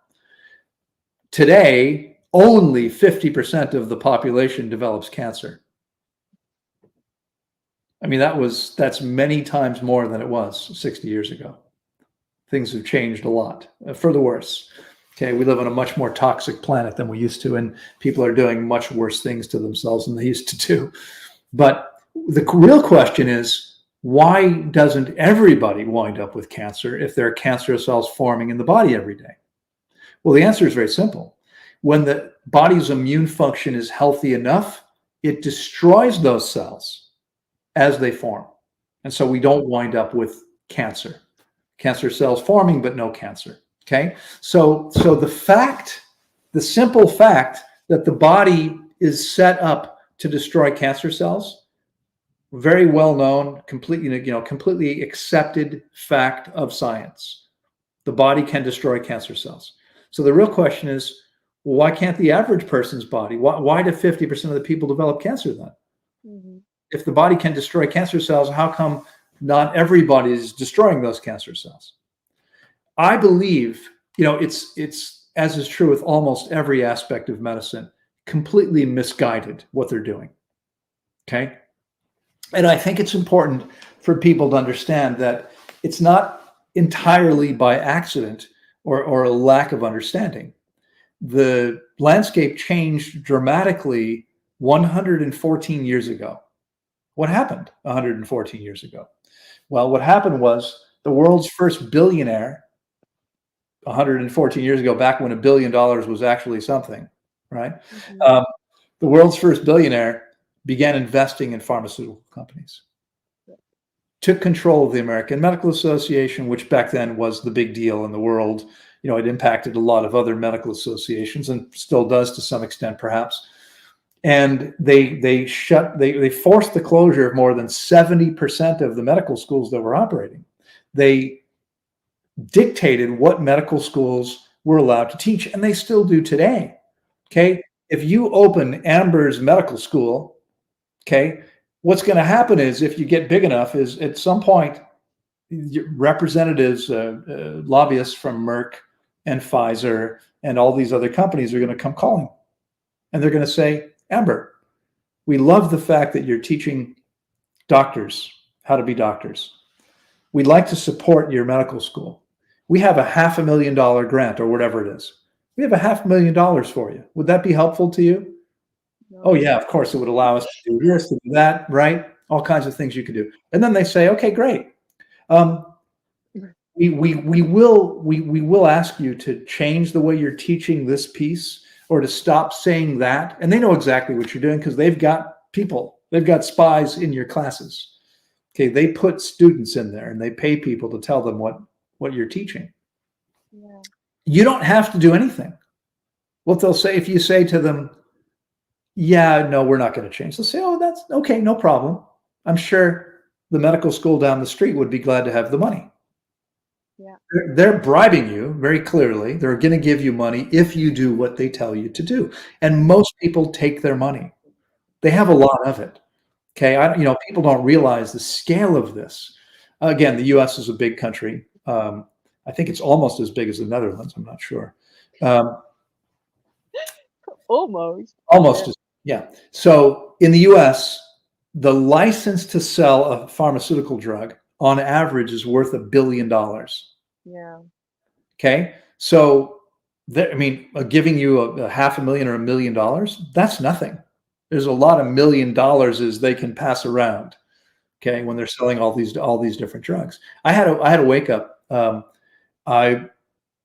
Today, only 50% of the population develops cancer. I mean, that's many times more than it was 60 years ago. Things have changed a lot for the worse. Okay, we live on a much more toxic planet than we used to, and people are doing much worse things to themselves than they used to do. But the real question is, why doesn't everybody wind up with cancer if there are cancer cells forming in the body every day? Well, the answer is very simple. When the body's immune function is healthy enough, it destroys those cells as they form. And so we don't wind up with cancer. Cancer cells forming, but no cancer. Okay. So the simple fact that the body is set up to destroy cancer cells, very well known, completely accepted fact of science. The body can destroy cancer cells. So the real question is, why can't the average person's body? Why do 50% of the people develop cancer then? Mm-hmm. If the body can destroy cancer cells, how come not everybody is destroying those cancer cells? I believe, it's as is true with almost every aspect of medicine, completely misguided what they're doing. Okay. And I think it's important for people to understand that it's not entirely by accident or a lack of understanding. The landscape changed dramatically 114 years ago. What happened 114 years ago? Well, what happened was the world's first billionaire 114 years ago, back when $1 billion was actually something, right? Mm-hmm. The world's first billionaire began investing in pharmaceutical companies, took control of the American Medical Association, which back then was the big deal in the world. It impacted a lot of other medical associations and still does to some extent, perhaps. And they forced the closure of more than 70% of the medical schools that were operating. They dictated what medical schools were allowed to teach, and they still do today. Okay. If you open Amber's medical school, okay, what's going to happen is, if you get big enough, is at some point, representatives, lobbyists from Merck and Pfizer and all these other companies are going to come calling. And they're going to say, Amber, we love the fact that you're teaching doctors how to be doctors. We'd like to support your medical school. We have a $500,000 grant or whatever it is. We have a $500,000 for you. Would that be helpful to you? No. Oh yeah, of course it would allow us to do this, to do that, right? All kinds of things you could do. And then they say, okay, great. We will ask you to change the way you're teaching this piece, or to stop saying that. And they know exactly what you're doing because they've got spies in your classes. Okay, they put students in there and they pay people to tell them what you're teaching. Yeah. You don't have to do anything. What they'll say, if you say to them, yeah, no, we're not going to change, they'll say, oh, that's okay, no problem. I'm sure the medical school down the street would be glad to have the money. Yeah. They're bribing you very clearly. They're going to give you money if you do what they tell you to do. And most people take their money. They have a lot of it. Okay, people don't realize the scale of this. Again, the U.S. is a big country. I think it's almost as big as the Netherlands. I'm not sure. Almost. Almost, yeah. So in the U.S., the license to sell a pharmaceutical drug on average is worth $1 billion. Yeah. Okay, so giving you a $500,000 or $1 million, that's nothing. There's a lot of $1 million they can pass around. Okay, when they're selling all these different drugs. I had to wake up. I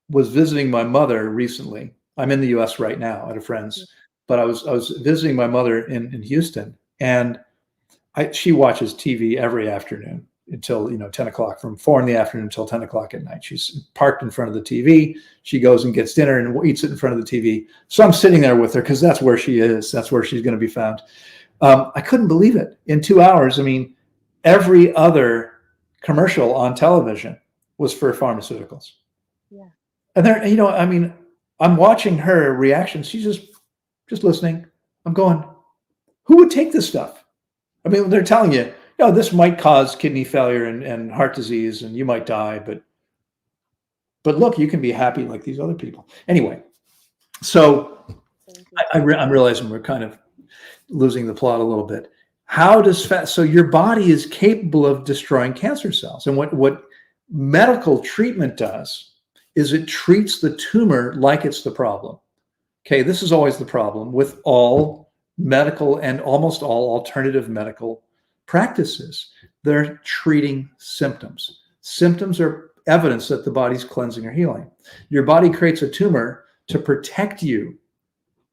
was visiting my mother recently. I'm in the U.S. right now at a Yeah. friend's, but I was visiting my mother in Houston, and she watches TV every afternoon until 10 o'clock, from 4 in the afternoon until 10 o'clock at night. She's parked in front of the TV. She goes and gets dinner and eats it in front of the TV. So I'm sitting there with her because that's where she is. That's where she's going to be found. I couldn't believe it. In 2 hours, I mean, every other commercial on television was for pharmaceuticals. Yeah. And there, I mean, I'm watching her reaction. She's just listening. I'm going, who would take this stuff? I mean, they're telling you, this might cause kidney failure and heart disease, and you might die, but look, you can be happy like these other people. Anyway, so I'm realizing we're kind of losing the plot a little bit. How does fat? So your body is capable of destroying cancer cells, and what medical treatment does is it treats the tumor like it's the problem. Okay, this is always the problem with all medical and almost all alternative medical practices. They're treating symptoms. Symptoms are evidence that the body's cleansing or healing. Your body creates a tumor to protect you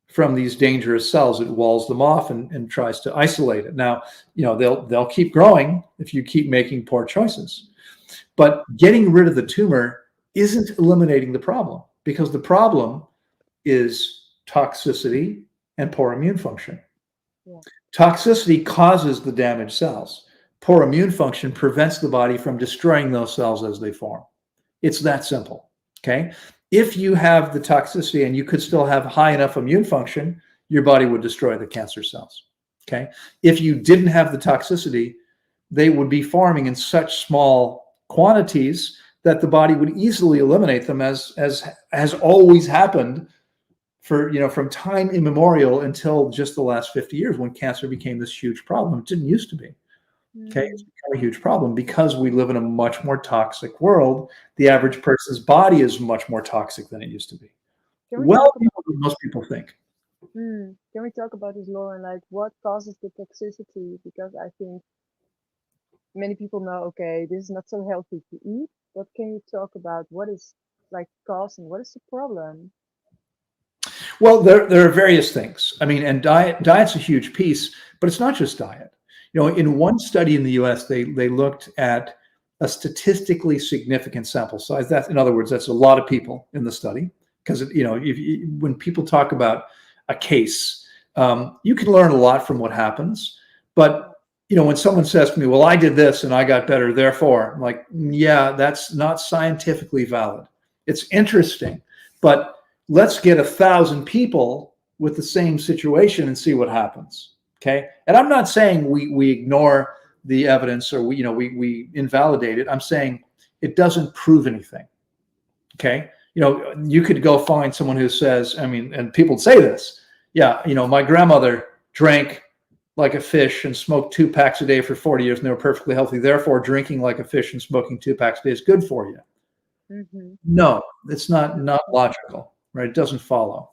from these dangerous cells. It walls them off and tries to isolate it. Now, they'll keep growing if you keep making poor choices. But getting rid of the tumor isn't eliminating the problem, because the problem is toxicity and poor immune function. Yeah. Toxicity causes the damaged cells. Poor immune function prevents the body from destroying those cells as they form. It's that simple. Okay. If you have the toxicity and you could still have high enough immune function, your body would destroy the cancer cells. Okay. If you didn't have the toxicity, they would be forming in such small quantities that the body would easily eliminate them, as has always happened from time immemorial until just the last 50 years, when cancer became this huge problem. It didn't used to be. Okay, it's become a huge problem because we live in a much more toxic world. The average person's body is much more toxic than it used to be. Well, most people think. Can we talk about this, Loren? Like, what causes the toxicity? Because I think many people know, okay, this is not so healthy to eat. But can you talk about what is like causing? What is the problem? Well, there are various things. I mean, and diet's a huge piece, but it's not just diet. In one study in the U.S., they looked at a statistically significant sample size. That's, in other words, that's a lot of people in the study. Because when people talk about a case, you can learn a lot from what happens. But when someone says to me, "Well, I did this and I got better, therefore," I'm like, yeah, that's not scientifically valid. It's interesting, but let's get 1,000 people with the same situation and see what happens. Okay. And I'm not saying we ignore the evidence or we invalidate it. I'm saying it doesn't prove anything. Okay. You could go find someone who says, and people say this, yeah, my grandmother drank like a fish and smoked 2 packs a day for 40 years and they were perfectly healthy. Therefore, drinking like a fish and smoking 2 packs a day is good for you. Mm-hmm. No, it's not logical. Right? It doesn't follow.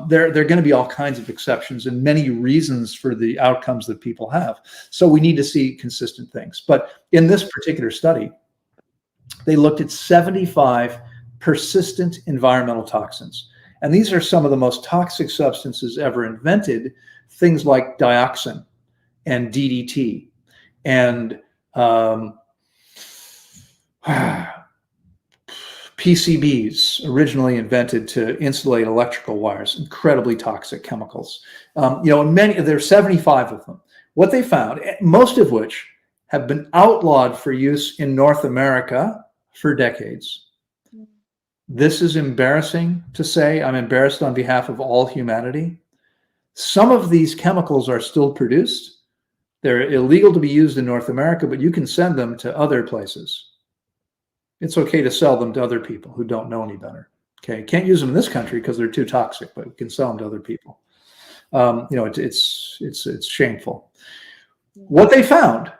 There are going to be all kinds of exceptions and many reasons for the outcomes that people have. So we need to see consistent things. But in this particular study, they looked at 75 persistent environmental toxins. And these are some of the most toxic substances ever invented, things like dioxin and DDT and PCBs, originally invented to insulate electrical wires, incredibly toxic chemicals. There are 75 of them. What they found, most of which have been outlawed for use in North America for decades. This is embarrassing to say. I'm embarrassed on behalf of all humanity. Some of these chemicals are still produced. They're illegal to be used in North America, but you can send them to other places. It's okay to sell them to other people who don't know any better. Okay, can't use them in this country because they're too toxic, but we can sell them to other people. It's shameful. What they found,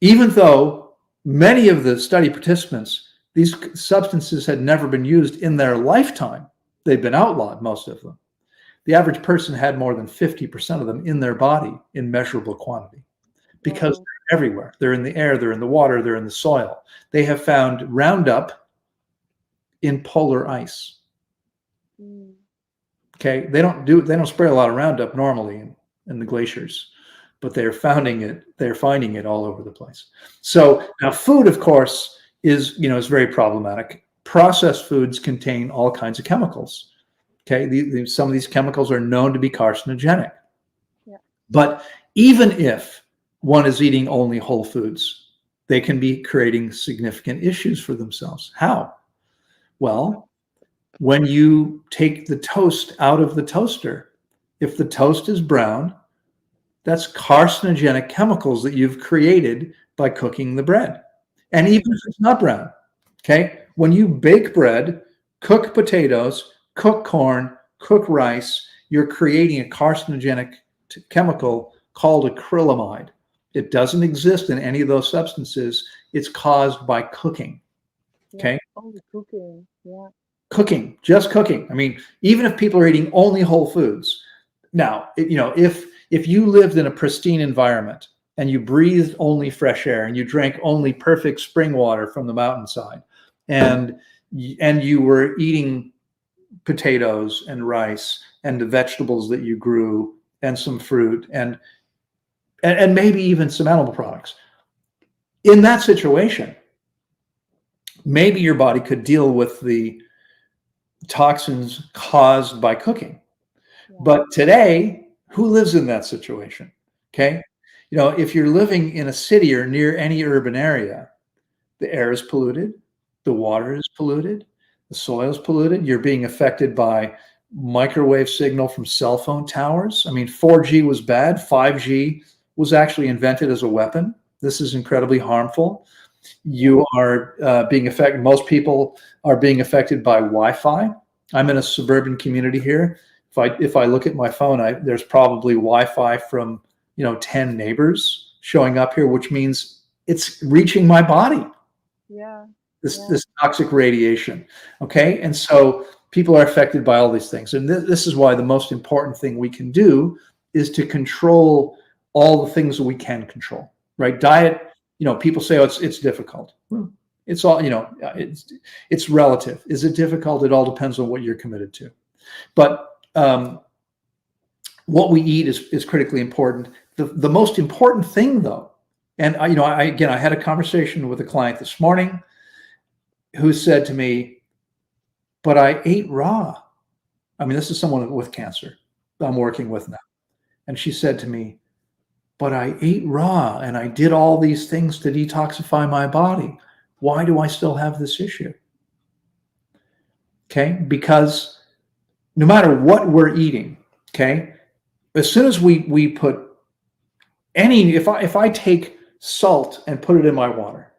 even though many of the study participants, these substances had never been used in their lifetime, they'd been outlawed, most of them. The average person had more than 50% of them in their body in measurable quantity because everywhere. They're in the air, they're in the water, they're in the soil. They have found Roundup in polar ice. Mm. Okay, they don't spray a lot of Roundup normally in the glaciers, but they're finding it all over the place. So now food, of course, is very problematic. Processed foods contain all kinds of chemicals. Okay, some of these chemicals are known to be carcinogenic. Yeah. But even if one is eating only whole foods, they can be creating significant issues for themselves. How? Well, when you take the toast out of the toaster, if the toast is brown, that's carcinogenic chemicals that you've created by cooking the bread. And even if it's not brown, okay, when you bake bread, cook potatoes, cook corn, cook rice, you're creating a carcinogenic chemical called acrylamide. It doesn't exist in any of those substances. It's caused by cooking. Okay. Only cooking. Yeah. Cooking, just cooking. I mean, even if people are eating only whole foods. Now, if you lived in a pristine environment and you breathed only fresh air and you drank only perfect spring water from the mountainside, and you were eating potatoes and rice and the vegetables that you grew and some fruit and maybe even some animal products, in that situation, maybe your body could deal with the toxins caused by cooking. Yeah. But today, who lives in that situation? Okay. If you're living in a city or near any urban area, the air is polluted, the water is polluted, the soil is polluted. You're being affected by microwave signal from cell phone towers. I mean, 4G was bad. 5G was actually invented as a weapon. This is incredibly harmful. You are being affected. Most people are being affected by Wi-Fi. I'm in a suburban community here. If I look at my phone, there's probably Wi-Fi from 10 neighbors showing up here, which means it's reaching my body. Yeah. This toxic radiation. Okay, and so people are affected by all these things, and this is why the most important thing we can do is to control all the things that we can control. Right? Diet. People say, oh, it's difficult. It's all, it's relative. Is it difficult? It all depends on what you're committed to. But what we eat is critically important. The most important thing, though, and I had a conversation with a client this morning who said to me, but I ate raw. I mean, this is someone with cancer I'm working with now. And she said to me, but I ate raw and I did all these things to detoxify my body. Why do I still have this issue? Okay, because no matter what we're eating, okay, as soon as we put if I take salt and put it in my water,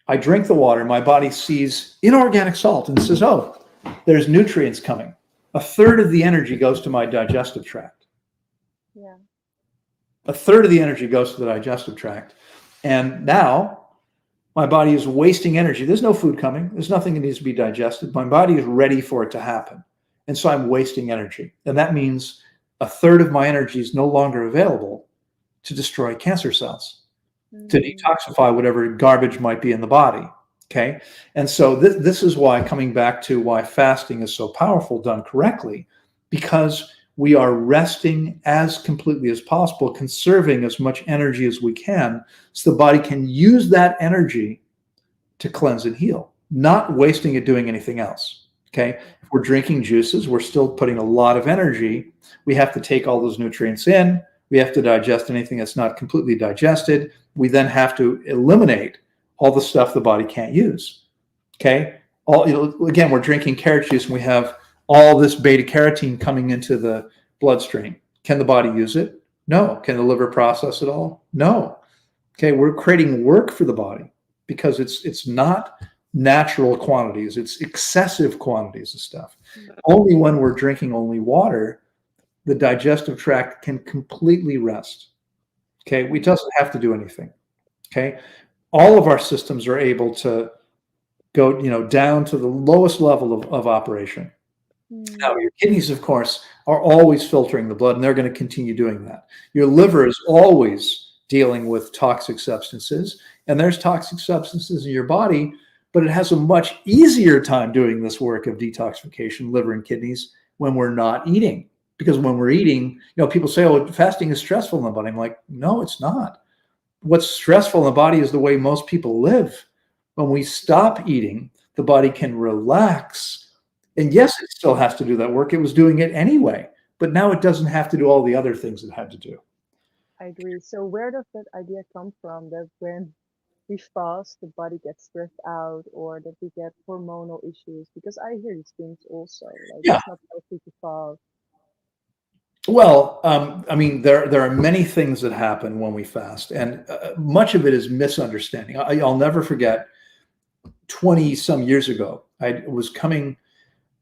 I drink the water, my body sees inorganic salt and says, oh, there's nutrients coming. A third of the energy goes to my digestive tract. Yeah. A third of the energy goes to the digestive tract. And now my body is wasting energy. There's no food coming. There's nothing that needs to be digested. My body is ready for it to happen. And so I'm wasting energy. And that means a third of my energy is no longer available to destroy cancer cells, to detoxify whatever garbage might be in the body. Okay. And so this is why, coming back to why fasting is so powerful done correctly, because we are resting as completely as possible, conserving as much energy as we can, so the body can use that energy to cleanse and heal, not wasting it doing anything else. Okay. If we're drinking juices, we're still putting a lot of energy. We have to take all those nutrients in. We have to digest anything that's not completely digested. We then have to eliminate all the stuff the body can't use. Okay. Again, we're drinking carrot juice and we have all this beta carotene coming into the bloodstream. Can the body use it? No. Can the liver process it all? No. Okay. We're creating work for the body because it's not natural quantities. It's excessive quantities of stuff. Only when we're drinking only water, the digestive tract can completely rest. Okay. It doesn't have to do anything. Okay. All of our systems are able to go, down to the lowest level of operation. Now, your kidneys, of course, are always filtering the blood, and they're going to continue doing that. Your liver is always dealing with toxic substances. And there's toxic substances in your body, but it has a much easier time doing this work of detoxification, liver and kidneys, when we're not eating. Because when we're eating, people say, oh, fasting is stressful in the body. I'm like, no, it's not. What's stressful in the body is the way most people live. When we stop eating, the body can relax. And yes, it still has to do that work. It was doing it anyway, but now it doesn't have to do all the other things it had to do. I agree. So where does that idea come from that when we fast, the body gets stressed out or that we get hormonal issues? Because I hear these things also, like Yeah. it's not healthy to fast. Well, I mean, there are many things that happen when we fast, and much of it is misunderstanding. I'll never forget 20 some years ago, I was coming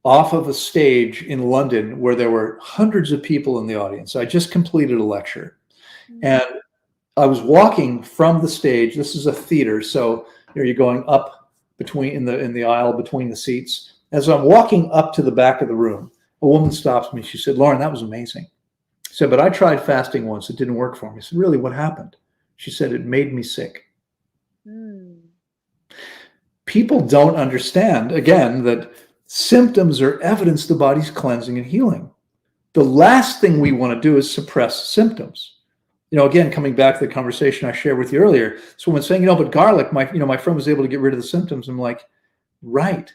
off of a stage in London where there were hundreds of people in the audience. I just completed a lecture, Mm. and I was walking from the stage. This is a theater, so you're going up between in the aisle between the seats. As I'm walking up to the back of the room, a woman stops me. She said, "Loren, that was amazing." I said, "But I tried fasting once. It didn't work for me." I said, "Really? What happened?" She said, "It made me sick." Mm. People don't understand, again, that symptoms are evidence the body's cleansing and healing. The last thing we want to do is suppress symptoms. Again, coming back to the conversation I shared with you earlier. So when saying, but garlic, my friend was able to get rid of the symptoms. I'm like, right.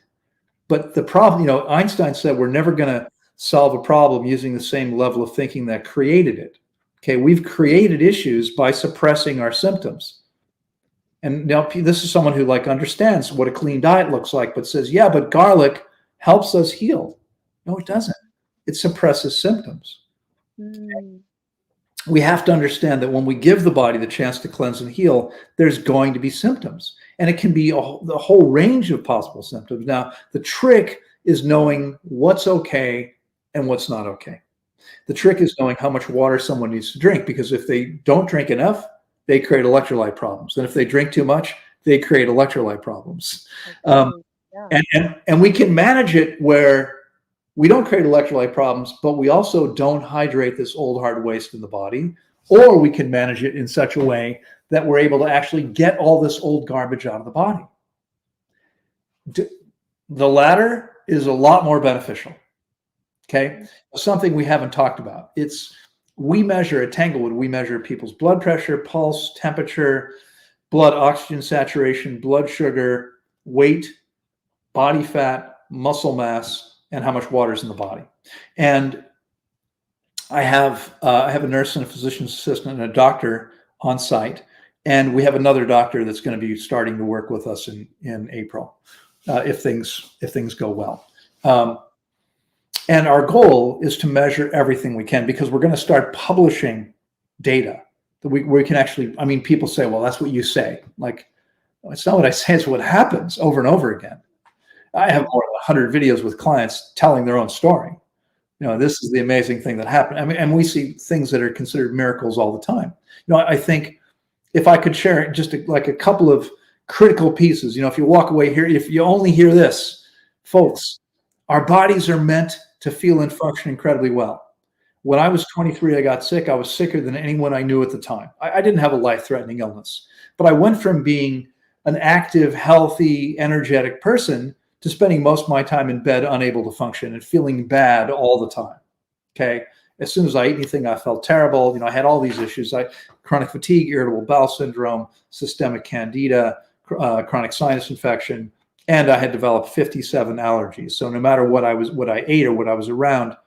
But the problem, Einstein said we're never going to solve a problem using the same level of thinking that created it. Okay, we've created issues by suppressing our symptoms. And now this is someone who understands what a clean diet looks like, but says, yeah, but garlic helps us heal. No, it doesn't. It suppresses symptoms. Mm. We have to understand that when we give the body the chance to cleanse and heal, there's going to be symptoms. And it can be the whole range of possible symptoms. Now, the trick is knowing what's okay and what's not okay. The trick is knowing how much water someone needs to drink, because if they don't drink enough, they create electrolyte problems. And if they drink too much, they create electrolyte problems. Okay. Yeah. And we can manage it where we don't create electrolyte problems, but we also don't hydrate this old hard waste in the body. Or we can manage it in such a way that we're able to actually get all this old garbage out of the body. The latter is a lot more beneficial. Okay. Something we haven't talked about. We measure at Tanglewood, we measure people's blood pressure, pulse, temperature, blood oxygen saturation, blood sugar, weight, body fat, muscle mass, and how much water is in the body. And I have a nurse and a physician's assistant and a doctor on site, and we have another doctor that's going to be starting to work with us in April, if things go well. And our goal is to measure everything we can, because we're going to start publishing data that we can actually. I mean, people say, "Well, that's what you say." Like, it's not what I say; it's what happens over and over again. I have more than 100 videos with clients telling their own story. This is the amazing thing that happened. I mean, and we see things that are considered miracles all the time. I think if I could share just a couple of critical pieces, if you walk away here, if you only hear this, folks, our bodies are meant to feel and function incredibly well. When I was 23, I got sick. I was sicker than anyone I knew at the time. I didn't have a life-threatening illness, but I went from being an active, healthy, energetic person to spending most of my time in bed, unable to function and feeling bad all the time. Okay. As soon as I ate anything, I felt terrible. I had all these issues. Chronic fatigue, irritable bowel syndrome, systemic candida, chronic sinus infection, and I had developed 57 allergies. So no matter what I ate or what I was around,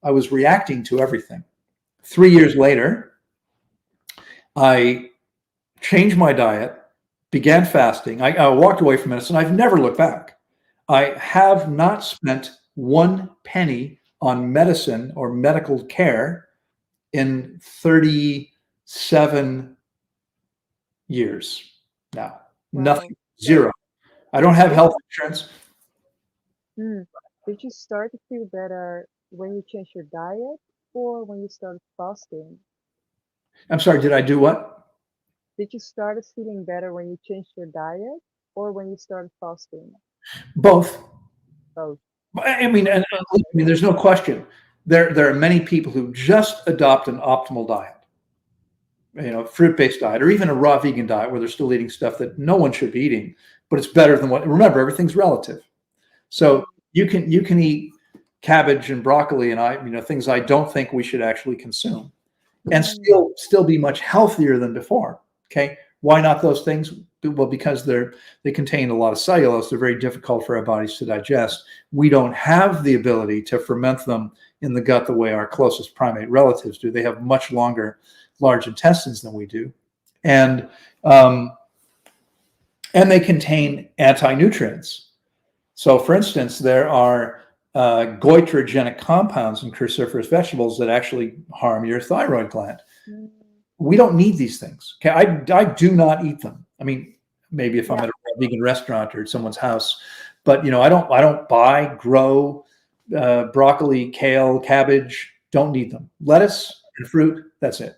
I was reacting to everything. 3 years later, I changed my diet, began fasting. I walked away from medicine. I've never looked back. I have not spent one penny on medicine or medical care in 37 years now. Wow. Nothing, zero. I don't have health insurance. Did you start to feel better when you changed your diet or when you started fasting? I'm sorry, did I do what? Did you start feeling better when you changed your diet or when you started fasting? Both. Both. I mean, there's no question. There are many people who just adopt an optimal diet. fruit-based diet, or even a raw vegan diet where they're still eating stuff that no one should be eating, but it's better than what. Remember, everything's relative. So you can eat cabbage and broccoli and things I don't think we should actually consume, and still be much healthier than before. Okay, why not those things? Well, because they contain a lot of cellulose. They're very difficult for our bodies to digest. We don't have the ability to ferment them in the gut the way our closest primate relatives do. They have much longer large intestines than we do, and they contain anti-nutrients. So, for instance, there are goitrogenic compounds in cruciferous vegetables that actually harm your thyroid gland. We don't need these things. Okay, I do not eat them. I mean, maybe if I'm at a vegan restaurant or at someone's house, but I don't buy, grow broccoli, kale, cabbage. Don't need them. Lettuce and fruit. That's it.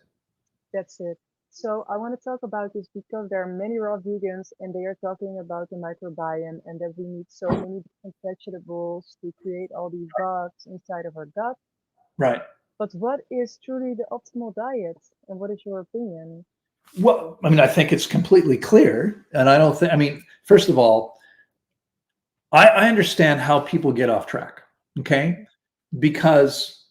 That's it. So I want to talk about this because there are many raw vegans and they are talking about the microbiome and that we need so many different vegetables to create all these bugs inside of our gut. Right. But what is truly the optimal diet and what is your opinion? Well, I mean, I think it's completely clear. And I don't think, I mean, first of all, I understand how people get off track. Okay. Because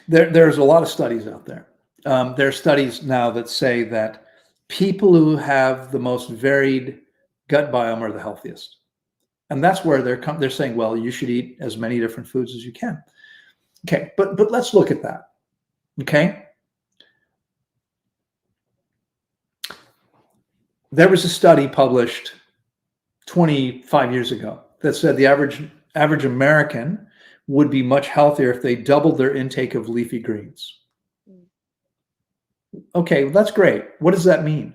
there's a lot of studies out there. There are studies now that say that people who have the most varied gut biome are the healthiest. And that's where they're saying, well, you should eat as many different foods as you can. Okay, but let's look at that. Okay. There was a study published 25 years ago that said the average American would be much healthier if they doubled their intake of leafy greens. Okay, that's great. What does that mean?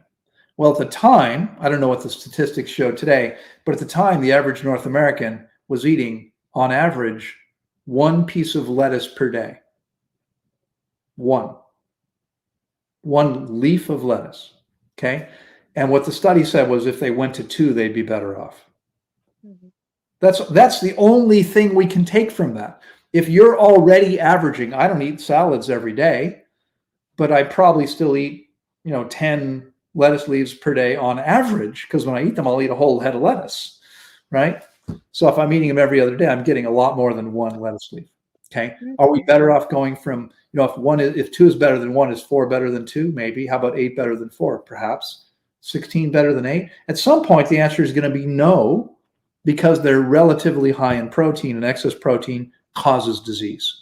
Well, at the time, I don't know what the statistics show today, but at the time, the average North American was eating, on average, 1 piece of lettuce per day. One leaf of lettuce. Okay. And what the study said was if they went to 2, they'd be better off. That's the only thing we can take from that. If you're already averaging, I don't eat salads every day, but I probably still eat, 10 lettuce leaves per day on average, because when I eat them, I'll eat a whole head of lettuce, right? So if I'm eating them every other day, I'm getting a lot more than 1 lettuce leaf. Okay. Are we better off going from, if 2 is better than 1, is 4 better than 2? Maybe. How about 8 better than 4? Perhaps. 16 better than 8? At some point, the answer is going to be no, because they're relatively high in protein, and excess protein causes disease.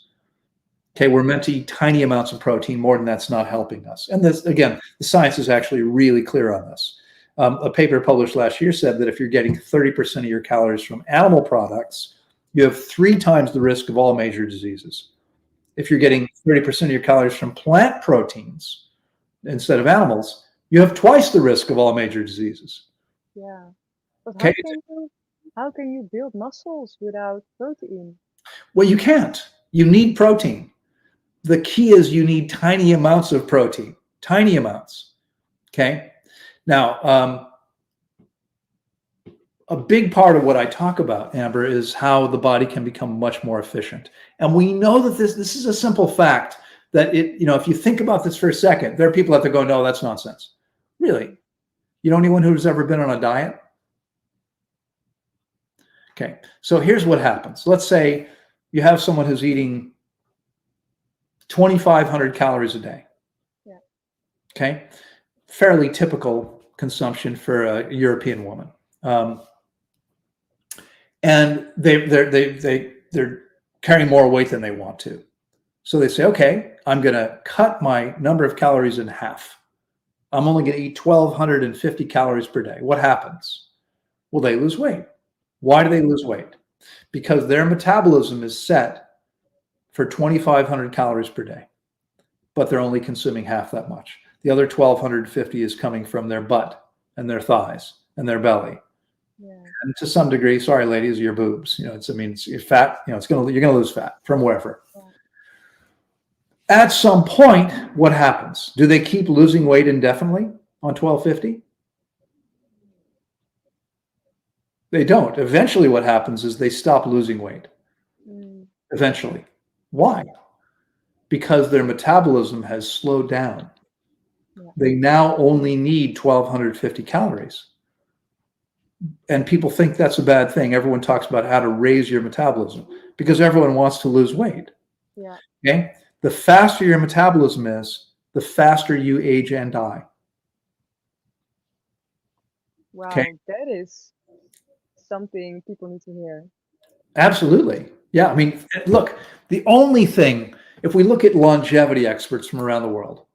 Okay, we're meant to eat tiny amounts of protein. More than that's not helping us. And this, again, the science is actually really clear on this. A paper published last year said that if you're getting 30% of your calories from animal products, you have 3 times the risk of all major diseases. If you're getting 30% of your calories from plant proteins instead of animals, you have twice the risk of all major diseases. Yeah. But Okay. how can you build muscles without protein? Well, you can't. You need protein. The key is you need tiny amounts of protein, tiny amounts. Okay. Now, a big part of what I talk about, Amber, is how the body can become much more efficient. And we know that this is a simple fact that if you think about this for a second, there are people out there going, no, that's nonsense. Really? You know anyone who's ever been on a diet? Okay. So here's what happens. Let's say you have someone who's eating 2,500 calories a day. Yeah. Okay. Fairly typical consumption for a European woman. And they're carrying more weight than they want to. So they say, okay, I'm going to cut my number of calories in half. I'm only going to eat 1,250 calories per day. What happens? Well, they lose weight. Why do they lose weight? Because their metabolism is set for 2,500 calories per day, but they're only consuming half that much. The other 1,250 is coming from their butt and their thighs and their belly. Yeah. And to some degree, sorry, ladies, your boobs. It's fat. You're going to lose fat from wherever. Yeah. At some point, what happens? Do they keep losing weight indefinitely on 1,250? They don't. Eventually, what happens is they stop losing weight. Eventually. Why? because their metabolism has slowed down. Yeah. They now only need 1,250 calories. And people think that's a bad thing. Everyone talks about how to raise your metabolism because everyone wants to lose weight. Yeah. Okay. The faster your metabolism is, the faster you age and die. Okay. Wow, that is something people need to hear. Absolutely. Yeah. I mean, look, the only thing, if we look at longevity experts from around the world,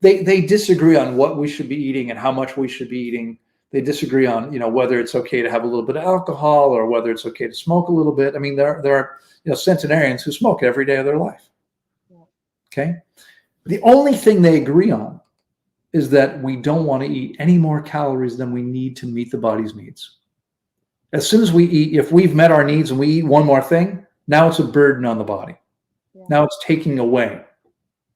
they disagree on what we should be eating and how much we should be eating. They disagree on, whether it's okay to have a little bit of alcohol or whether it's okay to smoke a little bit. I mean, there are, centenarians who smoke every day of their life. Yeah. Okay. The only thing they agree on is that we don't want to eat any more calories than we need to meet the body's needs. As soon as we eat, if we've met our needs and we eat one more thing, now it's a burden on the body. Yeah. Now it's taking away.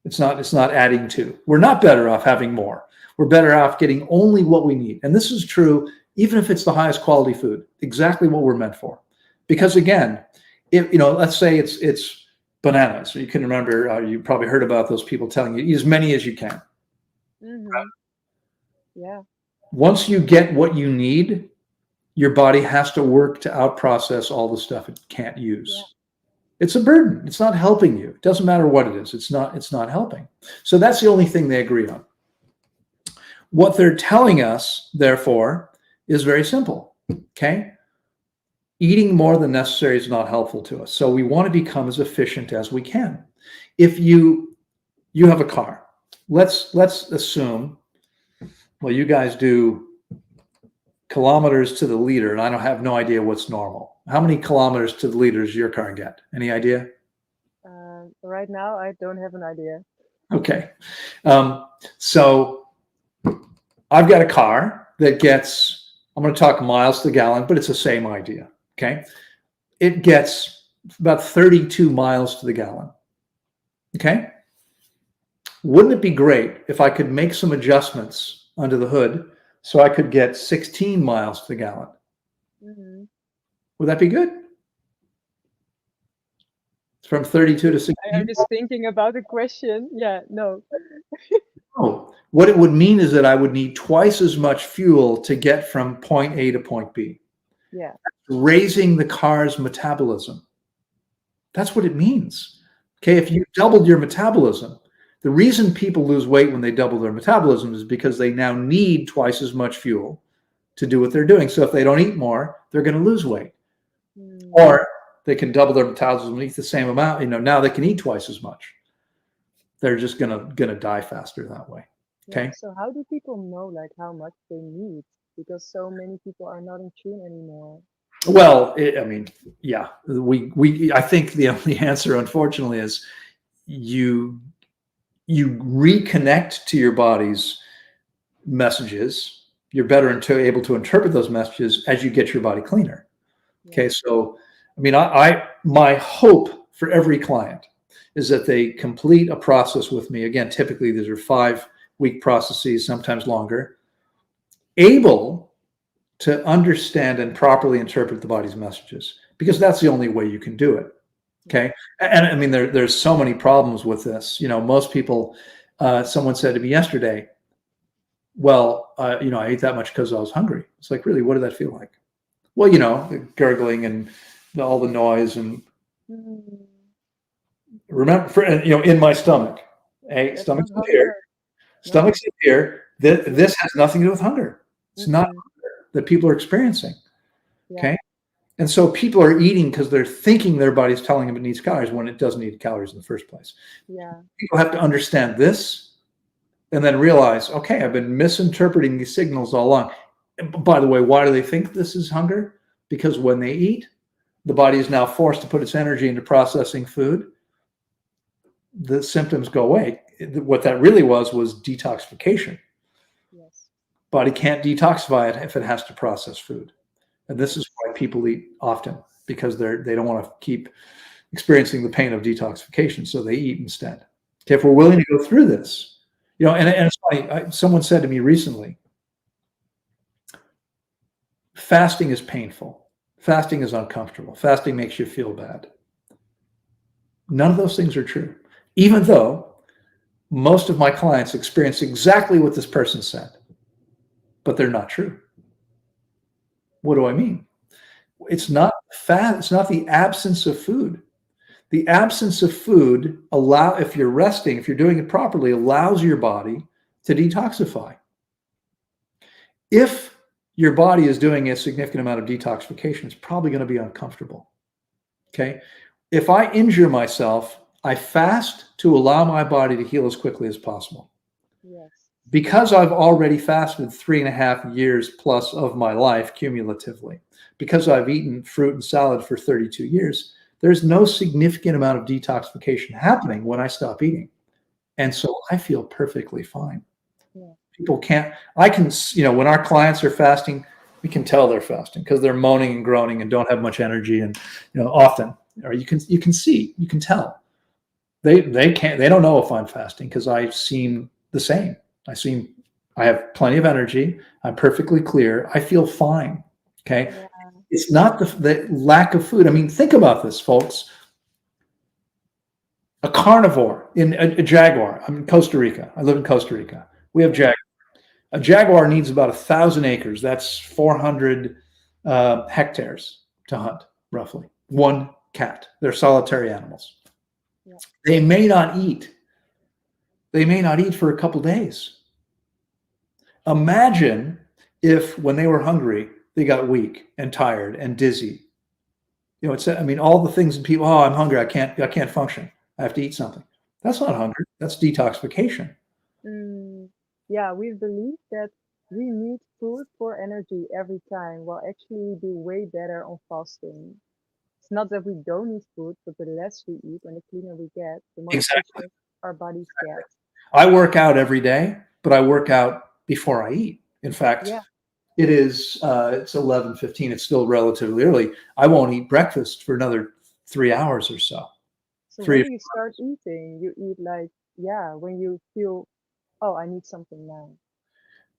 It's not adding to. We're not better off having more. We're better off getting only what we need. And this is true even if it's the highest quality food, exactly what we're meant for. Because again, if let's say it's bananas. You can remember, you probably heard about those people telling you, eat as many as you can. Mm-hmm. Yeah. Once you get what you need, your body has to work to outprocess all the stuff it can't use. Yeah. It's a burden. It's not helping you. It doesn't matter what it is. It's not helping. So that's the only thing they agree on. What they're telling us, therefore, is very simple. Okay? Eating more than necessary is not helpful to us. So we want to become as efficient as we can. If you have a car, let's assume, well, you guys do kilometers to the liter, and I don't have no idea what's normal. How many kilometers to the liter does your car get? Any idea? Right now, I don't have an idea. Okay. So I've got a car that gets, I'm going to talk miles to the gallon, but it's the same idea. Okay. It gets about 32 miles to the gallon. Okay. Wouldn't it be great if I could make some adjustments under the hood so I could get 16 miles to the gallon? Mm-hmm. Would that be good? It's from 32 to 16? I'm just thinking about the question. Yeah, no. No. What it would mean is that I would need twice as much fuel to get from point A to point B. Yeah. Raising the car's metabolism. That's what it means. Okay, if you doubled your metabolism, the reason people lose weight when they double their metabolism is because they now need twice as much fuel to do what they're doing. So if they don't eat more, they're going to lose weight. Or they can double their metabolism and eat the same amount. Now they can eat twice as much. They're just gonna die faster that way. Okay. Yeah. So how do people know how much they need? Because so many people are not in tune anymore. Well, yeah, I think the only answer, unfortunately, is you reconnect to your body's messages. You're better able to interpret those messages as you get your body cleaner. Okay, so my hope for every client is that they complete a process with me. Again, typically these are 5-week processes, sometimes longer, able to understand and properly interpret the body's messages, because that's the only way you can do it. Okay. And there's so many problems with this. Most people, someone said to me yesterday, well, I ate that much because I was hungry. It's like, really, what did that feel like? Well, gurgling and all the noise and remember, in my stomach, stomach's in here, stomach's in here. This has nothing to do with hunger. It's not hunger that people are experiencing. Okay. And so people are eating because they're thinking their body's telling them it needs calories when it doesn't need calories in the first place. Yeah. People have to understand this and then realize, okay, I've been misinterpreting these signals all along. And by the way, why do they think this is hunger? Because when they eat, the body is now forced to put its energy into processing food. The symptoms go away. What that really was detoxification. Yes. Body can't detoxify it if it has to process food. And this is why people eat often, because they don't want to keep experiencing the pain of detoxification, so they eat instead. Okay, if we're willing to go through this, and it's funny, someone said to me recently, fasting is painful. Fasting is uncomfortable. Fasting makes you feel bad. None of those things are true. even though most of my clients experience exactly what this person said, but they're not true. What do I mean? It's not fat. It's not the absence of food. The absence of food if you're resting, if you're doing it properly, allows your body to detoxify. If your body is doing a significant amount of detoxification, it's probably going to be uncomfortable. Okay. If I injure myself, I fast to allow my body to heal as quickly as possible. Yes. Because I've already fasted 3.5 years plus of my life cumulatively, because I've eaten fruit and salad for 32 years, there's no significant amount of detoxification happening when I stop eating. And so I feel perfectly fine. Yeah. People can't, I can, when our clients are fasting, we can tell they're fasting because they're moaning and groaning and don't have much energy. And, often, or you can tell they don't know if I'm fasting because I seem the same. I have plenty of energy. I'm perfectly clear. I feel fine. Okay. Yeah. It's not the lack of food. I mean, think about this, folks. A carnivore in a jaguar. I'm in Costa Rica. I live in Costa Rica. We have jaguar. A jaguar needs about 1,000 acres. That's 400 hectares to hunt, roughly. One cat. They're solitary animals. Yeah. They may not eat. They may not eat for a couple days. Imagine if when they were hungry, they got weak and tired and dizzy. All the things that people, I'm hungry. I can't function. I have to eat something. That's not hunger. That's detoxification. Yeah, we believe that we need food for energy every time. Well, actually, we do way better on fasting. It's not that we don't need food, but the less we eat and the cleaner we get, the more efficient our bodies get. I work out every day, but I work out before I eat. In fact, it is it's 11:15. It's still relatively early. I won't eat breakfast for another 3 hours or so. So when do you start eating? You eat when you feel, oh, I need something now.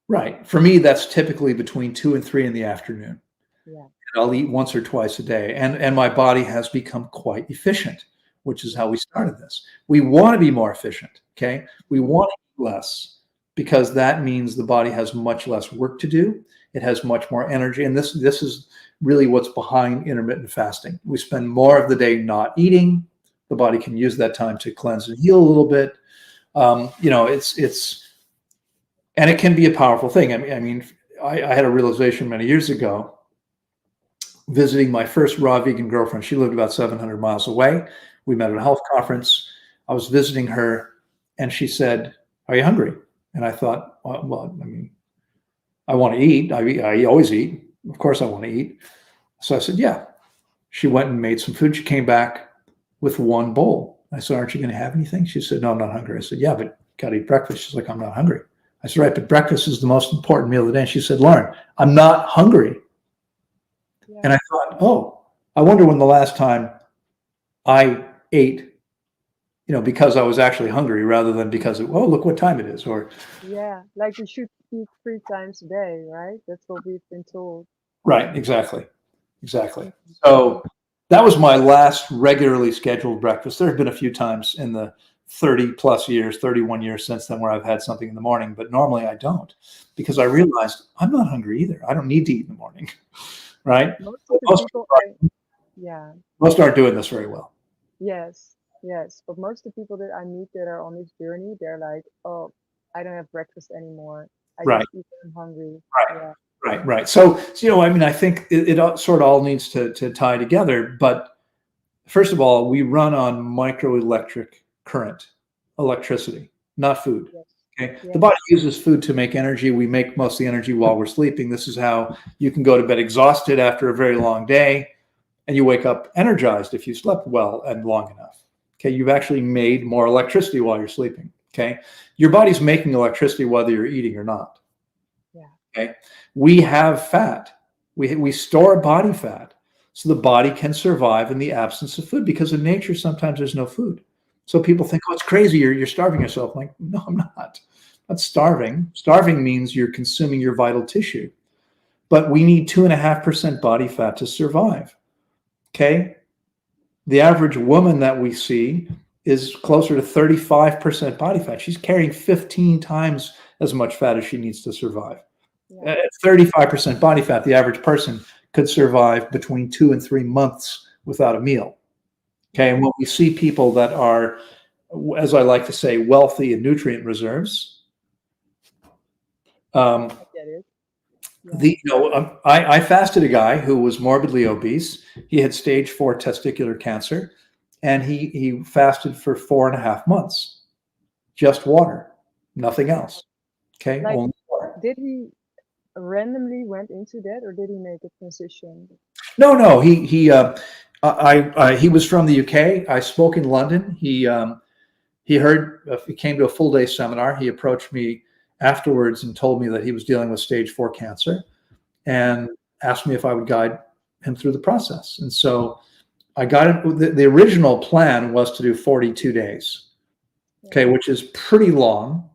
Right. For me, that's typically between 2 and 3 in the afternoon. Yeah. And I'll eat once or twice a day. And my body has become quite efficient, which is how we started this. We want to be more efficient. Okay. We want to eat less because that means the body has much less work to do. It has much more energy. And this is really what's behind intermittent fasting. We spend more of the day not eating. The body can use that time to cleanse and heal a little bit. And it can be a powerful thing. I had a realization many years ago visiting my first raw vegan girlfriend. She lived about 700 miles away. We met at a health conference. I was visiting her and she said, "Are you hungry?" And I thought, well, I want to eat. I always eat. Of course I want to eat. So I said, yeah. She went and made some food. She came back with one bowl. I said, "Aren't you going to have anything?" She said, "No, I'm not hungry." I said, "Yeah, but got to eat breakfast." She's like, "I'm not hungry." I said, "Right, but breakfast is the most important meal of the day." And she said, "Loren, I'm not hungry." Yeah. And I thought, oh, I wonder when the last time I ate, because I was actually hungry rather than because look what time it is. Or like you should eat 3 times a day, right? That's what we've been told. Right, exactly. So that was my last regularly scheduled breakfast. There have been a few times in the 30 plus years, 31 years since then where I've had something in the morning, but normally I don't because I realized I'm not hungry either. I don't need to eat in the morning, right? Most aren't doing this very well. Yes, but most of the people that I meet that are on this journey, they're like, oh, I don't have breakfast anymore. I just eat when I'm hungry. Right. So I think it sort of all needs to tie together. But first of all, we run on microelectric current, electricity, not food. Okay. The body uses food to make energy. We make most of the energy while we're sleeping. This is how you can go to bed exhausted after a very long day, and you wake up energized if you slept well and long enough. Okay. You've actually made more electricity while you're sleeping. Okay. Your body's making electricity whether you're eating or not. Okay. We have fat. We store body fat so the body can survive in the absence of food because in nature, sometimes there's no food. So people think, oh, it's crazy. You're starving yourself. I'm like, no, I'm not. I'm not starving. Starving means you're consuming your vital tissue. But we need 2.5% body fat to survive. Okay. The average woman that we see is closer to 35% body fat. She's carrying 15 times as much fat as she needs to survive. Yeah. At 35% body fat, the average person could survive between 2 and 3 months without a meal. Okay. And when we see people that are, as I like to say, wealthy in nutrient reserves, I get it. Yeah. I fasted a guy who was morbidly obese. He had stage 4 testicular cancer, and he fasted for 4.5 months, just water, nothing else. Okay, Like, only water. did he randomly went into that, or did he make a transition? No. He was from the UK. I spoke in London. He heard, he came to a full day seminar. He approached me afterwards and told me that he was dealing with stage 4 cancer, and asked me if I would guide him through the process. And so I got it. The original plan was to do 42 days, okay, which is pretty long.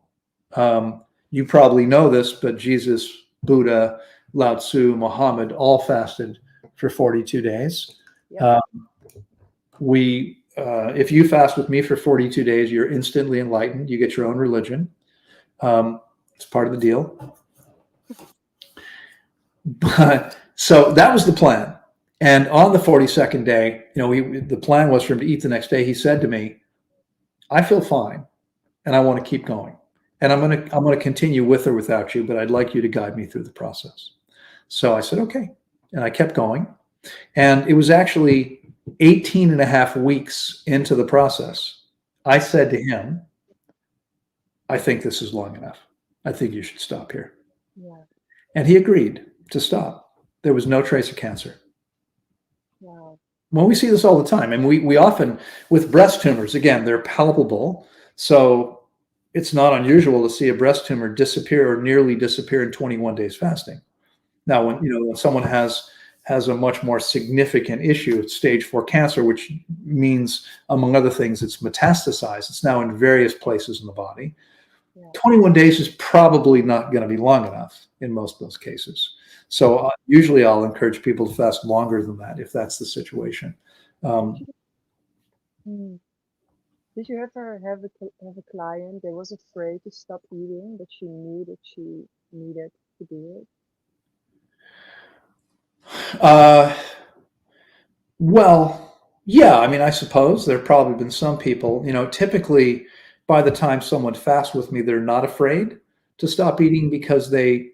You probably know this, but Jesus, Buddha, Lao Tzu, Muhammad all fasted for 42 days. Yeah. If you fast with me for 42 days, you're instantly enlightened. You get your own religion. It's part of the deal. But so that was the plan. And on the 42nd day, the plan was for him to eat the next day. He said to me, I feel fine and I want to keep going. And I'm going to continue with or without you, but I'd like you to guide me through the process. So I said, okay. And I kept going. And it was actually 18 and a half weeks into the process. I said to him, I think this is long enough. I think you should stop here. Yeah. And he agreed to stop. There was no trace of cancer. Wow. Well, we see this all the time. And we often, with breast tumors, again, they're palpable. So it's not unusual to see a breast tumor disappear or nearly disappear in 21 days fasting. Now, when someone has a much more significant issue, it's stage 4 cancer, which means, among other things, it's metastasized. It's now in various places in the body. Yeah. 21 days is probably not going to be long enough in most of those cases. So usually I'll encourage people to fast longer than that if that's the situation. Did you ever have a client that was afraid to stop eating, but she knew that she needed to do it? Well, yeah. I mean, I suppose there have probably been some people, typically by the time someone fasts with me, they're not afraid to stop eating because they've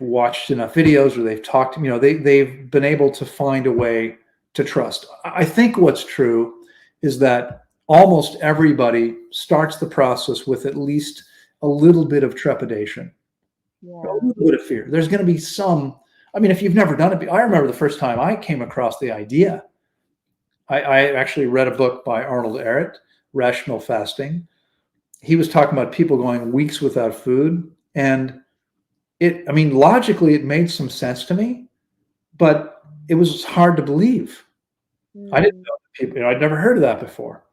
watched enough videos or they've talked to they've been able to find a way to trust. I think what's true is that almost everybody starts the process with at least a little bit of trepidation, a little bit of fear. There's going to be some. I mean, if you've never done it, I remember the first time I came across the idea. I actually read a book by Arnold Ehret, Rational Fasting. He was talking about people going weeks without food, and logically it made some sense to me, but it was hard to believe. I didn't know people, I'd never heard of that before.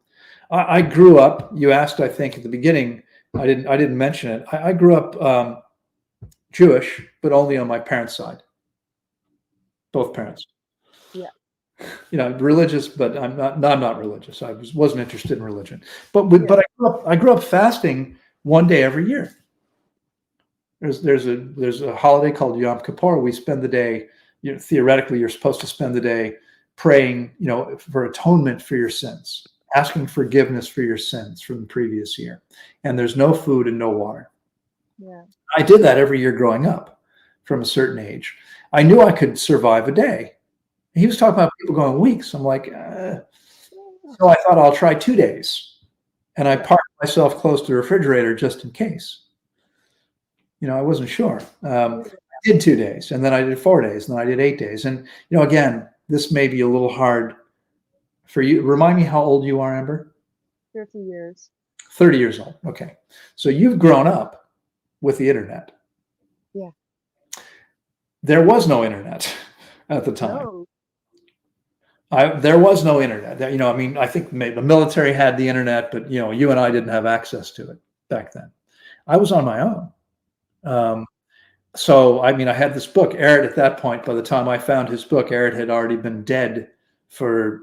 I grew up, you asked, I think at the beginning, I didn't mention it. I grew up Jewish, but only on my parents' side. Both parents. Yeah. Religious, but I'm not religious. I wasn't interested in religion. But I grew up fasting one day every year. There's a holiday called Yom Kippur. We spend the day, theoretically, you're supposed to spend the day praying, for atonement for your sins, asking forgiveness for your sins from the previous year. And there's no food and no water. Yeah. I did that every year growing up from a certain age. I knew I could survive a day. He was talking about people going weeks. I'm like, so I thought I'll try 2 days. And I parked myself close to the refrigerator just in case. I wasn't sure. I did 2 days, and then I did 4 days, and then I did 8 days. And, again, this may be a little hard for you. Remind me how old you are, Amber? 30 years. 30 years old. Okay. So you've grown up with the internet. Yeah. There was no internet at the time. No. There was no internet. I think the military had the internet, but you and I didn't have access to it back then. I was on my own. So I had this book. Ehret, at that point, by the time I found his book, Ehret had already been dead for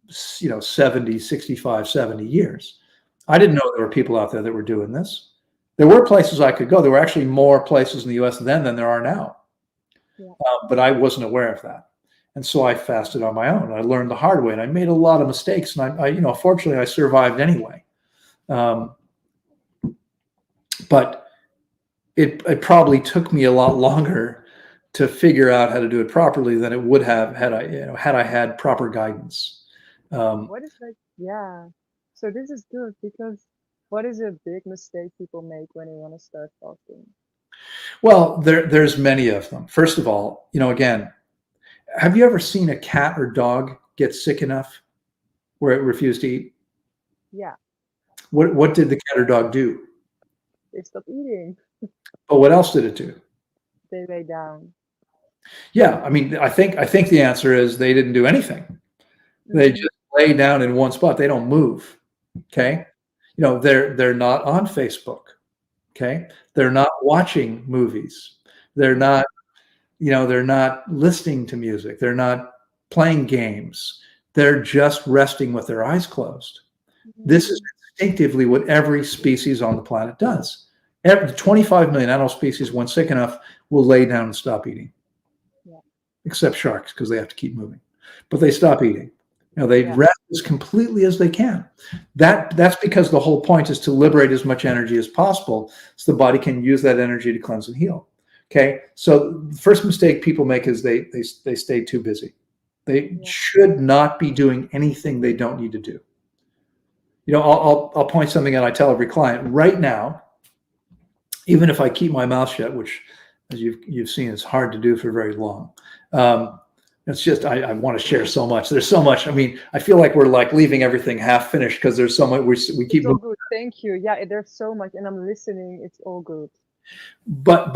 70, 65, 70 years. I didn't know there were people out there that were doing this. There were places I could go. There were actually more places in the US then than there are now. Yeah. But I wasn't aware of that. And so I fasted on my own. I learned the hard way, and I made a lot of mistakes. And fortunately, I survived anyway. But it probably took me a lot longer to figure out how to do it properly than it would have had I had proper guidance. What is like, yeah. So this is good because what is a big mistake people make when they want to start fasting? Well, there's many of them. First of all, again, have you ever seen a cat or dog get sick enough where it refused to eat? Yeah, What did the cat or dog do? they stop eating. But what else did it do? They lay down. Yeah, I mean, I think the answer is they didn't do anything. They Mm-hmm. just lay down in one spot. They don't move. Okay, they're not on Facebook. Okay, they're not watching movies. They're not they're not listening to music. They're not playing games. They're just resting with their eyes closed. This is instinctively what every species on the planet does. Every 25 million animal species, when sick enough, will lay down and stop eating. Yeah. Except sharks, because they have to keep moving. But they stop eating. They Yeah. rest as completely as they can. That's because the whole point is to liberate as much energy as possible so the body can use that energy to cleanse and heal. Okay, so the first mistake people make is they stay too busy. They should not be doing anything they don't need to do. I'll point something out. I tell every client right now, even if I keep my mouth shut, which, as you've seen, is hard to do for very long. It's just I want to share so much. There's so much. I mean, I feel like we're like leaving everything half finished because there's so much. We keep. It's all good. Thank you. Yeah, there's so much, and I'm listening. It's all good. But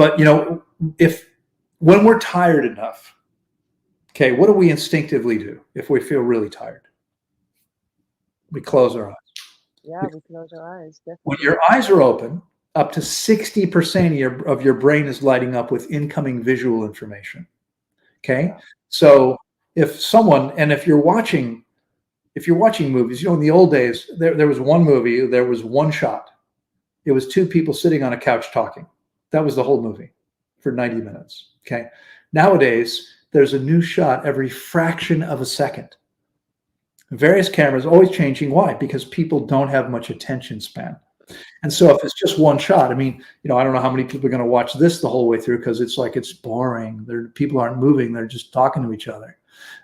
if when we're tired enough, okay, what do we instinctively do if we feel really tired? We close our eyes. Yeah, we close our eyes. When Definitely. your eyes are open, up to 60% of your brain is lighting up with incoming visual information. Okay, so if you're watching movies, in the old days, there was one movie, there was one shot. It was two people sitting on a couch talking. That was the whole movie for 90 minutes. Okay. Nowadays, there's a new shot every fraction of a second. Various cameras always changing. Why? Because people don't have much attention span. And so if it's just one shot, I mean, I don't know how many people are going to watch this the whole way through because it's boring. People aren't moving. They're just talking to each other.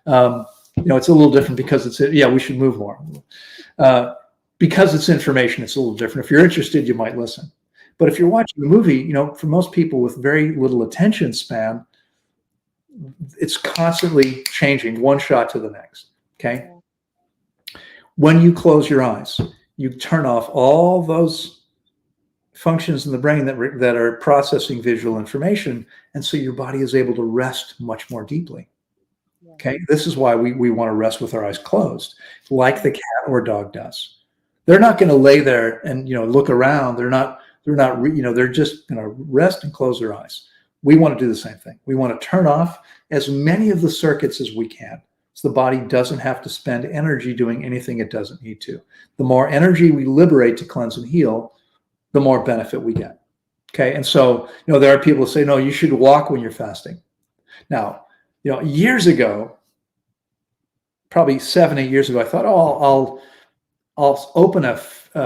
It's a little different because we should move more. Because it's information, it's a little different. If you're interested, you might listen. But if you're watching a movie, for most people with very little attention span, it's constantly changing one shot to the next. Okay. When you close your eyes, you turn off all those functions in the brain that are processing visual information. And so your body is able to rest much more deeply. Okay. This is why we want to rest with our eyes closed, like the cat or dog does. They're not going to lay there and, look around. They're just going to rest and close their eyes. We want to do the same thing. We want to turn off as many of the circuits as we can. So the body doesn't have to spend energy doing anything it doesn't need to. The more energy we liberate to cleanse and heal, the more benefit we get. Okay. And so, there are people who say, no, you should walk when you're fasting. Now, years ago, probably 7, 8 years ago, I thought, I'll open a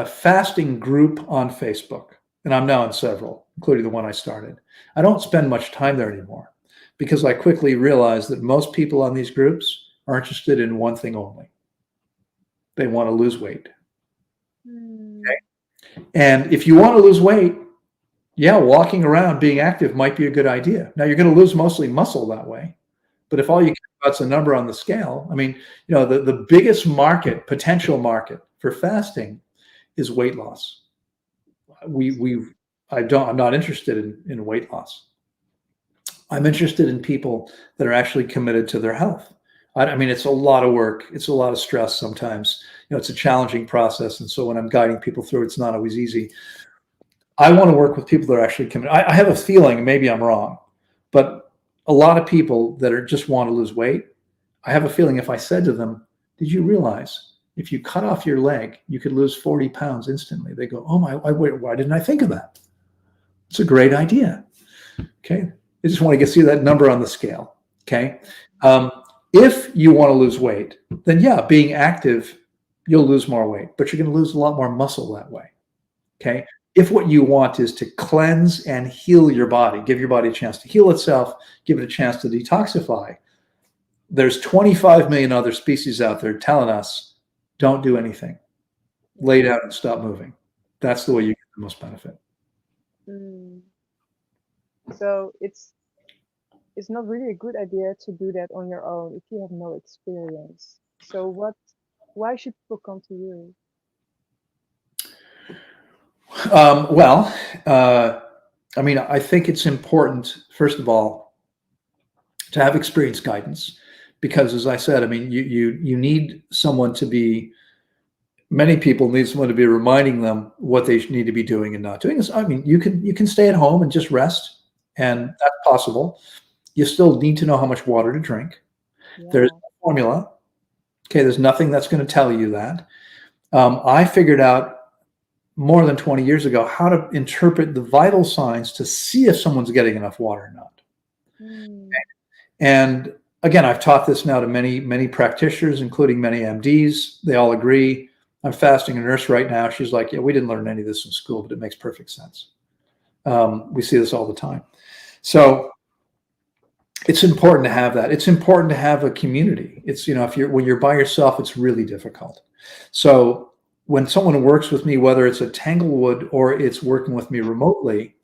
fasting group on Facebook. And I'm now in several, including the one I started. I don't spend much time there anymore because I quickly realized that most people on these groups are interested in one thing only. They want to lose weight. Okay? And if you want to lose weight, walking around, being active might be a good idea. Now, you're going to lose mostly muscle that way. But if all you care about is a number on the scale, I mean, the biggest potential market for fasting is weight loss. I'm not interested in weight loss. I'm interested in people that are actually committed to their health. I mean, it's a lot of work. It's a lot of stress sometimes. It's a challenging process. And so when I'm guiding people through, it's not always easy. I want to work with people that are actually committed. I have a feeling, maybe I'm wrong, but a lot of people that just want to lose weight, I have a feeling if I said to them, did you realize if you cut off your leg, you could lose 40 pounds instantly? They go, oh my, why didn't I think of that? It's a great idea. Okay. I just want to see that number on the scale. Okay. If you want to lose weight, then yeah, being active, you'll lose more weight, but you're going to lose a lot more muscle that way. Okay. If what you want is to cleanse and heal your body, give your body a chance to heal itself, give it a chance to detoxify, there's 25 million other species out there telling us, don't do anything. Lay down and stop moving. That's the way you get the most benefit. So it's not really a good idea to do that on your own if you have no experience. So why should people come to you? I mean, I think it's important, first of all, to have experienced guidance, because as I said, I mean, you need someone to be, many people need someone to be reminding them what they need to be doing and not doing. I mean, you can stay at home and just rest, and that's possible. You still need to know how much water to drink. There's no formula. Okay, there's nothing that's going to tell you that. I figured out more than 20 years ago how to interpret the vital signs to see if someone's getting enough water or not. And again, I've taught this now to many practitioners, including many MDs. They all agree. I'm fasting a nurse right now. She's like, yeah, we didn't learn any of this in school, but it makes perfect sense. We see this all the time. So it's important to have that. It's important to have a community. It's, when you're by yourself, it's really difficult. So when someone works with me, whether it's at Tanglewood or it's working with me remotely,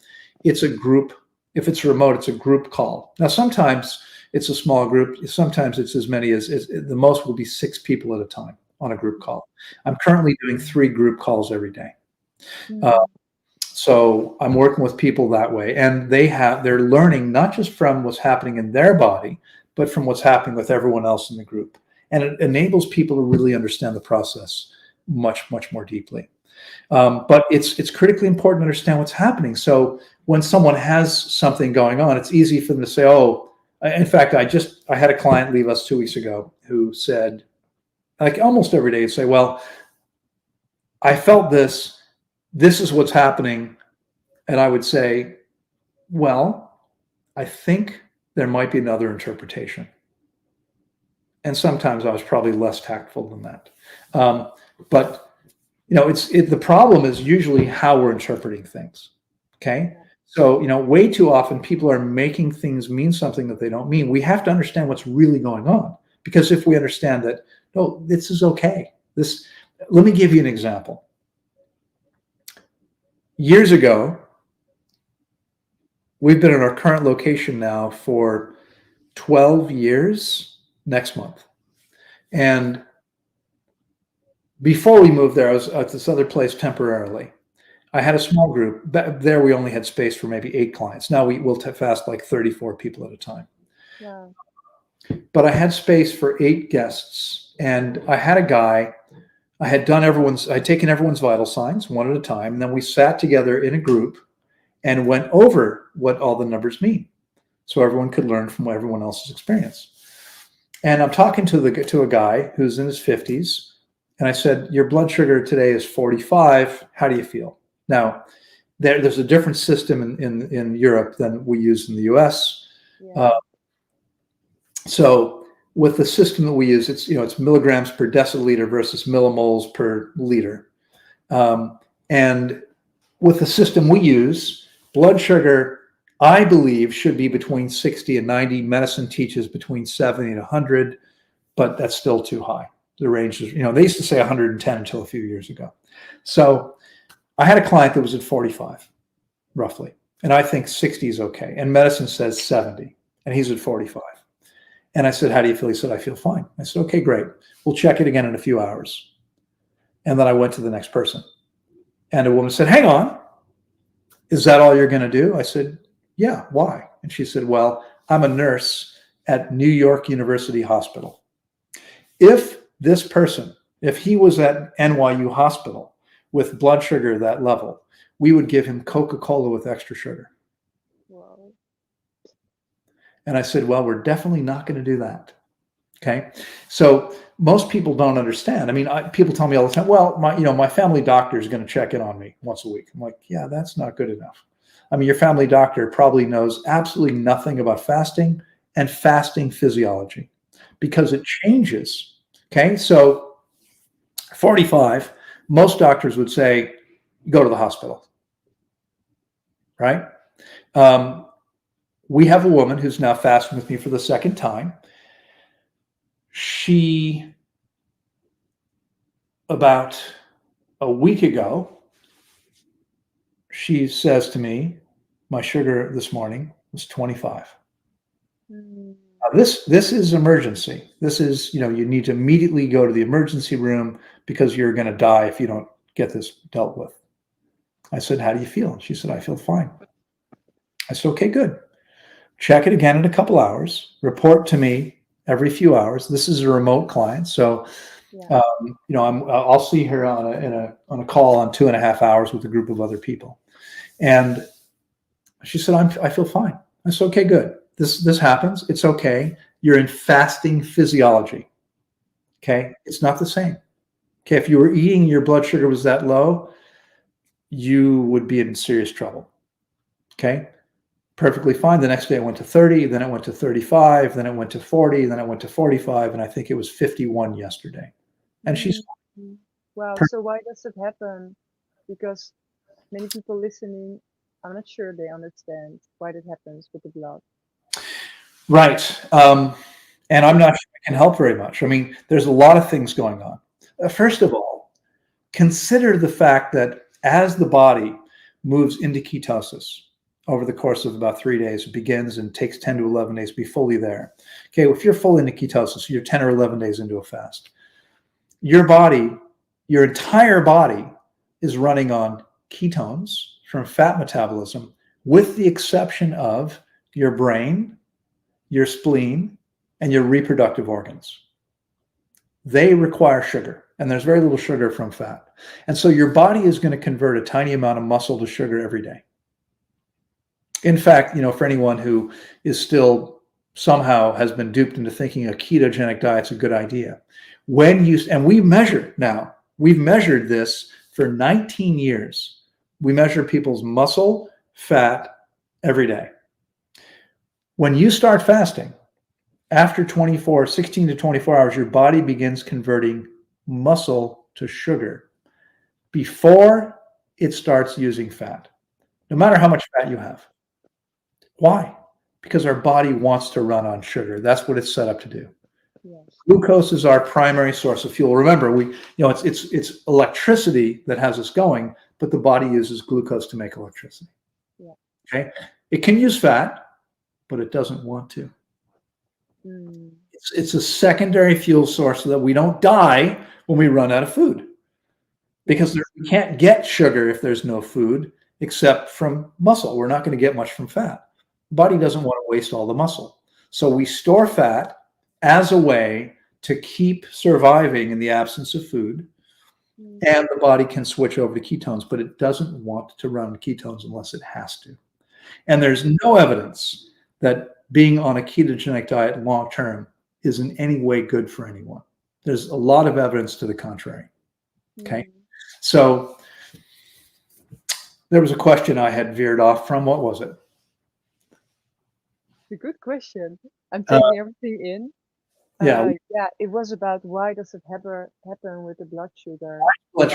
it's a group. If it's remote, it's a group call. Now, sometimes it's a small group. Sometimes it's as many as the most will be 6 people at a time on a group call. I'm currently doing 3 group calls every day. So I'm working with people that way, and they're learning not just from what's happening in their body, but from what's happening with everyone else in the group. And it enables people to really understand the process much, much more deeply. But it's critically important to understand what's happening. So when someone has something going on, it's easy for them to say, oh, in fact, I had a client leave us 2 weeks ago who said, like almost every day, he'd say, well, I felt this is what's happening. And I would say, well, I think there might be another interpretation. And sometimes I was probably less tactful than that. But the problem is usually how we're interpreting things. Okay. So, way too often people are making things mean something that they don't mean. We have to understand what's really going on, because if we understand that, no, this is okay. Let me give you an example. Years ago, we've been in our current location now for 12 years next month. And before we moved there, I was at this other place temporarily. I had a small group. There we only had space for maybe 8 clients. Now we'll fast like 34 people at a time. Wow. But I had space for 8 guests. And I had a guy, I'd taken everyone's vital signs one at a time. And then we sat together in a group and went over what all the numbers mean, so everyone could learn from everyone else's experience. And I'm talking to a guy who's in his 50s, and I said, your blood sugar today is 45. How do you feel? Now, there's a different system in Europe than we use in the US. Yeah. So with the system that we use, it's milligrams per deciliter versus millimoles per liter. And with the system we use, blood sugar, I believe, should be between 60 and 90. Medicine teaches between 70 and 100, but that's still too high. The range is, they used to say 110 until a few years ago. So I had a client that was at 45, roughly, and I think 60 is okay. And medicine says 70, and he's at 45. And I said, how do you feel? He said, I feel fine. I said, okay, great. We'll check it again in a few hours. And then I went to the next person. And a woman said, hang on. Is that all you're going to do? I said, yeah, why? And she said, well, I'm a nurse at New York University Hospital. If this person, if he was at NYU Hospital with blood sugar that level, we would give him Coca-Cola with extra sugar. Wow. And I said, well, we're definitely not going to do that. Okay. So most people don't understand. I mean, people tell me all the time, well, my family doctor is going to check in on me once a week. I'm like, yeah, that's not good enough. I mean, your family doctor probably knows absolutely nothing about fasting and fasting physiology because it changes. Okay. So 45, most doctors would say, go to the hospital, right? Um, we have a woman who's now fasting with me for the second time. She, about a week ago, she says to me, my sugar this morning was 25. Mm. Now, this is emergency. This is, you need to immediately go to the emergency room because you're going to die if you don't get this dealt with. I said, how do you feel? She said, I feel fine. I said, okay, good. Check it again in a couple hours. Report to me every few hours. This is a remote client, so Yeah. I'll see her on a call on 2.5 hours with a group of other people. And she said, I feel fine. I said, okay, good. This happens. It's okay. You're in fasting physiology. Okay. It's not the same. Okay. If you were eating, your blood sugar was that low, you would be in serious trouble. Okay. Perfectly fine. The next day I went to 30, then it went to 35, then it went to 40, then it went to 45, and I think it was 51 yesterday. And she's Wow. So why does it happen? Because many people listening, I'm not sure they understand why that happens with the blood. right. And I'm not sure I can help very much. I mean, there's a lot of things going on. First of all, consider the fact that as the body moves into ketosis over the course of about 3 days, it begins and takes 10 to 11 days to be fully there. Okay, if you're full into ketosis, you're 10 or 11 days into a fast. Your body, your entire body is running on ketones from fat metabolism, with the exception of your brain, your spleen, and your reproductive organs. They require sugar, and there's very little sugar from fat. And so your body is going to convert a tiny amount of muscle to sugar every day. In fact, for anyone who is still somehow has been duped into thinking a ketogenic diet's a good idea, and we've measured this for 19 years. We measure people's muscle, fat every day. When you start fasting, after 16 to 24 hours, your body begins converting muscle to sugar before it starts using fat, no matter how much fat you have. Why? Because our body wants to run on sugar. That's what it's set up to do. Yes. Glucose is our primary source of fuel. Remember, it's electricity that has us going, but the body uses glucose to make electricity. Yeah. Okay. It can use fat, but it doesn't want to. It's a secondary fuel source so that we don't die when we run out of food. Because we can't get sugar if there's no food except from muscle. We're not going to get much from fat. The body doesn't want to waste all the muscle. So we store fat as a way to keep surviving in the absence of food. And the body can switch over to ketones, but it doesn't want to run ketones unless it has to. And there's no evidence that being on a ketogenic diet long term is in any way good for anyone. There's a lot of evidence to the contrary. Okay. So there was a question I had veered off from. What was it? It's a good question. I'm taking everything in. Yeah. It was about why does it happen with the blood sugar? So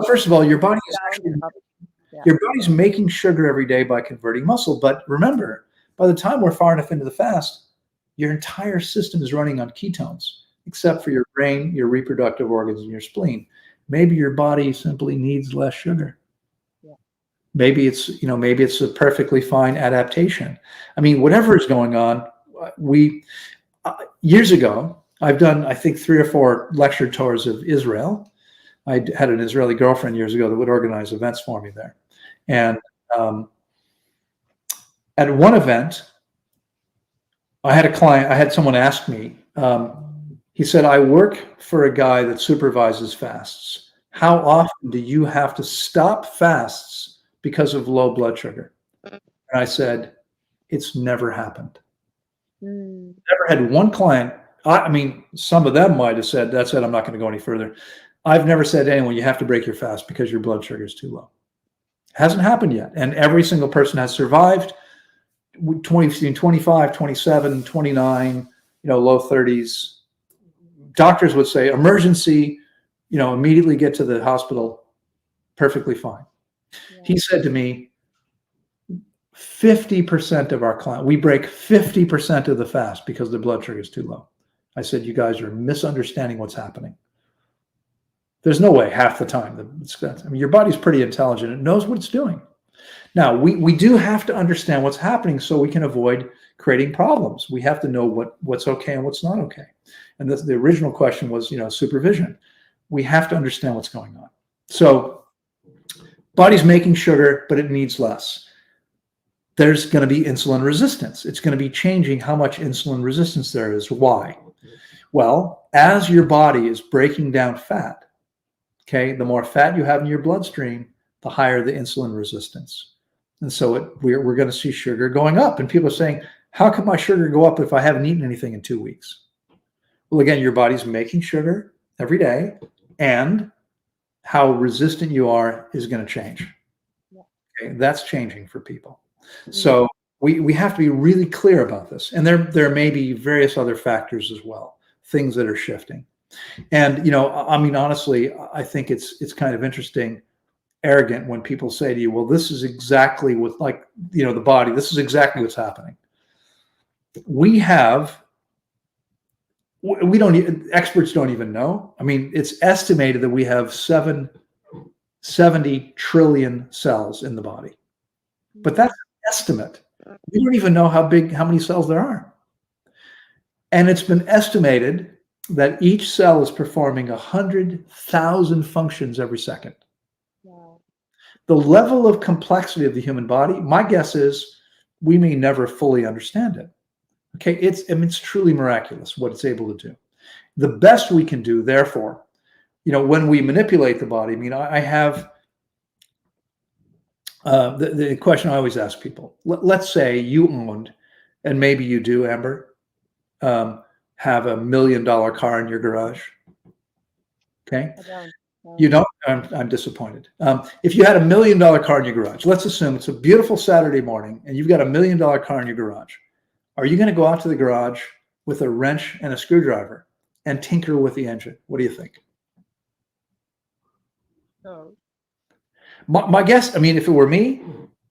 first of all, your body is your body's making sugar every day by converting muscle. But remember, by the time we're far enough into the fast, your entire system is running on ketones, except for your brain, your reproductive organs, and your spleen. Maybe your body simply needs less sugar. Yeah. Maybe it's a perfectly fine adaptation. I mean, whatever is going on, years ago, I've done, I think, 3 or 4 lecture tours of Israel. I had an Israeli girlfriend years ago that would organize events for me there. And at one event, I had someone ask me, he said, I work for a guy that supervises fasts. How often do you have to stop fasts because of low blood sugar? And I said, it's never happened. Never had one client I mean, some of them might have said, that's it, I'm not going to go any further. I've never said to anyone, you have to break your fast because your blood sugar is too low. Hasn't happened yet. And every single person has survived 25, 27, 29, low 30s. Doctors would say emergency, immediately get to the hospital, perfectly fine. Yeah. He said to me, 50% of our clients, we break 50% of the fast because the blood sugar is too low. I said, you guys are misunderstanding what's happening. There's no way half the time. Your body's pretty intelligent. It knows what it's doing. Now, we do have to understand what's happening so we can avoid creating problems. We have to know what's okay and what's not okay. And the original question was, supervision. We have to understand what's going on. So body's making sugar, but it needs less. There's going to be insulin resistance. It's going to be changing how much insulin resistance there is. Why? Well, as your body is breaking down fat, okay, the more fat you have in your bloodstream, the higher the insulin resistance. And so we're going to see sugar going up. And people are saying, how can my sugar go up if I haven't eaten anything in 2 weeks? Well, again, your body's making sugar every day, and how resistant you are is going to change. Okay, that's changing for people. So we have to be really clear about this. And there may be various other factors as well, things that are shifting. And, honestly, I think it's kind of interesting, arrogant when people say to you, well, this is exactly what, the body, this is exactly what's happening. Experts don't even know. I mean, it's estimated that we have 70 trillion cells in the body, but that's an estimate. We don't even know how many cells there are. And it's been estimated that each cell is performing 100,000 functions every second. Wow. The level of complexity of the human body, my guess is we may never fully understand it. Okay, it's truly miraculous what it's able to do. The best we can do, therefore, when we manipulate the body, I have the question I always ask people. Let's say you owned, and maybe you do, Amber, have $1 million car in your garage. Okay. You don't? I'm disappointed. If you had $1 million car in your garage, let's assume it's a beautiful Saturday morning and you've got $1 million car in your garage. Are you going to go out to the garage with a wrench and a screwdriver and tinker with the engine? What do you think? No. My guess, if it were me,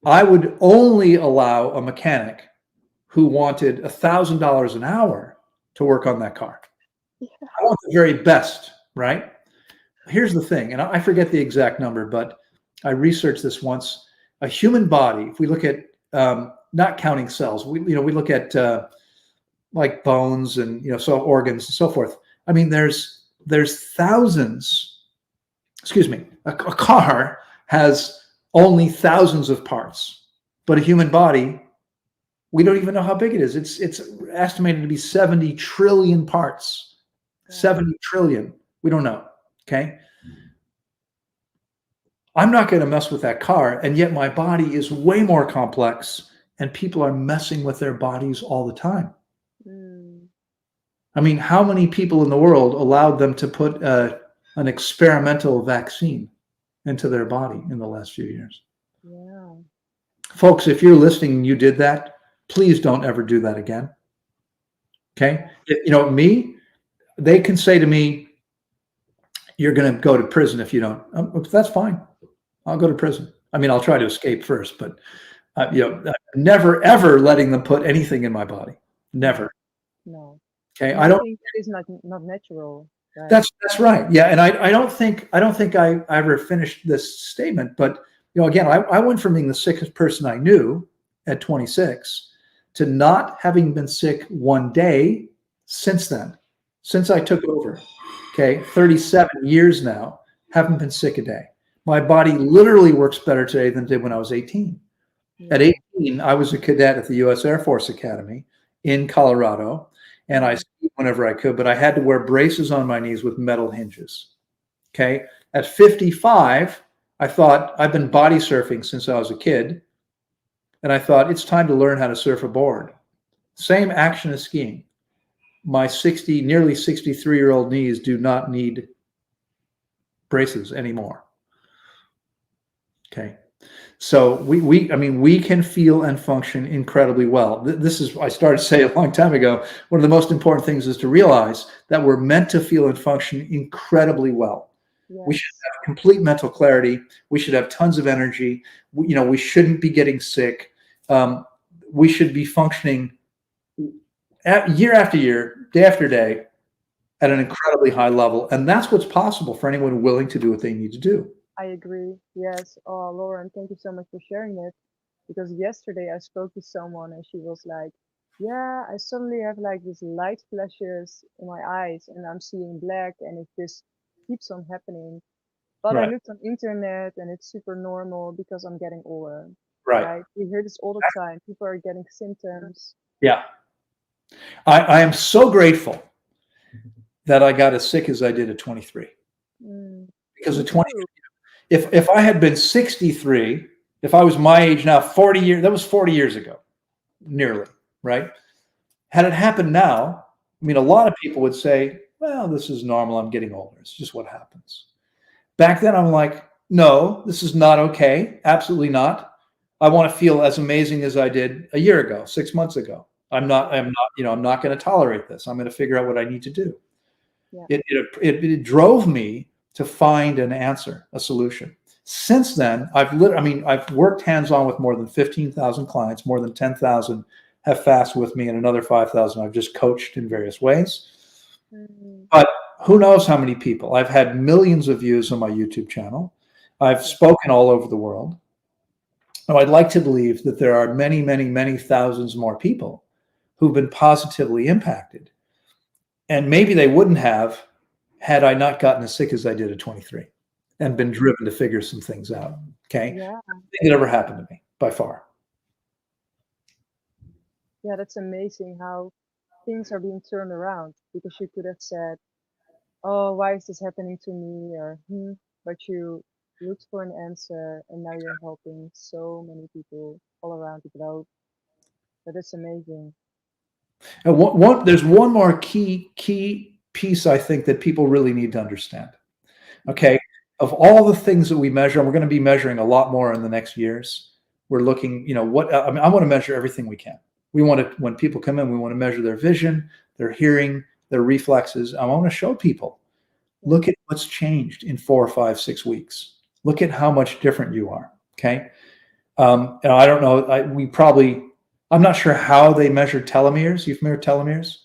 I would only allow a mechanic who wanted $1,000 an hour to work on that car. Yeah. I want the very best, right? Here's the thing, and I forget the exact number, but I researched this once. A human body, if we look at not counting cells, we look at like bones and so organs and so forth. There's thousands. Excuse me. A car has only thousands of parts, but a human body, we don't even know how big it is. It's estimated to be 70 trillion parts. 70 trillion. We don't know. Okay. I'm not going to mess with that car. And yet my body is way more complex, and people are messing with their bodies all the time. How many people in the world allowed them to put an experimental vaccine into their body in the last few years? Yeah. Folks, if you're listening and you did that, please don't ever do that again. Okay. They can say to me, you're going to go to prison if you don't. That's fine. I'll go to prison. I'll try to escape first, but never ever letting them put anything in my body. Never. No. Okay. I don't think that is not natural. Right? That's right. Yeah. And I don't think I ever finished this statement, but again, I went from being the sickest person I knew at 26 to not having been sick one day since then, since I took over. Okay, 37 years now, haven't been sick a day. My body literally works better today than it did when I was 18. At 18, I was a cadet at the U.S. Air Force Academy in Colorado, and I skied whenever I could, but I had to wear braces on my knees with metal hinges. Okay, at 55, I thought, I've been body surfing since I was a kid, and I thought it's time to learn how to surf a board. Same action as skiing. my nearly 63-year-old knees do not need braces anymore. Okay. So I mean, we can feel and function incredibly well. This is, I started to say a long time ago, one of the most important things is to realize that we're meant to feel and function incredibly well. We should Yes, have complete mental clarity. We should have tons of energy. We shouldn't be getting sick. We should be functioning year after year, day after day, at an incredibly high level. And that's what's possible for anyone willing to do what they need to do. I agree. Yes. Oh, Lauren, thank you so much for sharing it. Because yesterday I spoke to someone and she was like, yeah, I suddenly have like these light flashes in my eyes and I'm seeing black and it just keeps on happening. But I Right. looked on internet and it's super normal because I'm getting older, Right. right? We hear this all the time. People are getting symptoms. Yeah. I am so grateful that I got as sick as I did at 23. Mm, Because me at 20, too. if I had been 63, if I was my age now, 40 years, that was 40 years ago, nearly, right? Had it happened now, I mean, a lot of people would say, well, this is normal. I'm getting older. It's just what happens. Back then, I'm like, no, this is not okay. Absolutely not. I want to feel as amazing as I did a year ago, 6 months ago. Yeah, I'm not going to tolerate this. I'm going to figure out what I need to do. yeah, It drove me to find an answer, a solution. Since then, I've worked hands-on with more than 15,000 clients, more than 10,000 have fasted with me, and another 5,000 I've just coached in various ways. mm, But who knows how many people? I've had millions of views on my YouTube channel. I've yeah, spoken all over the world. Now, I'd like to believe that there are many, many, many thousands more people who've been positively impacted. And maybe they wouldn't have had I not gotten as sick as I did at 23 and yeah, been driven to figure some things out. Okay. yeah, Thing that ever happened to me by far. yeah. That's amazing how things are being turned around because you could have said, oh, why is this happening to me? Or, but you looked for an answer and now you're helping so many people all around the globe. That is amazing. And there's one more key piece I think that people really need to understand. Mhm. Okay. Of all the things that we measure, and we're going to be measuring a lot more in the next years, we're looking, I mean, I want to measure everything we can. We want to, when people come in, we want to measure their vision, their hearing, their reflexes. I want to show people, Yeah. look at what's changed in 4 or 5, 6 weeks. Look at how much different you are. Okay. I don't know. I'm not sure how they measure telomeres. You've measured telomeres?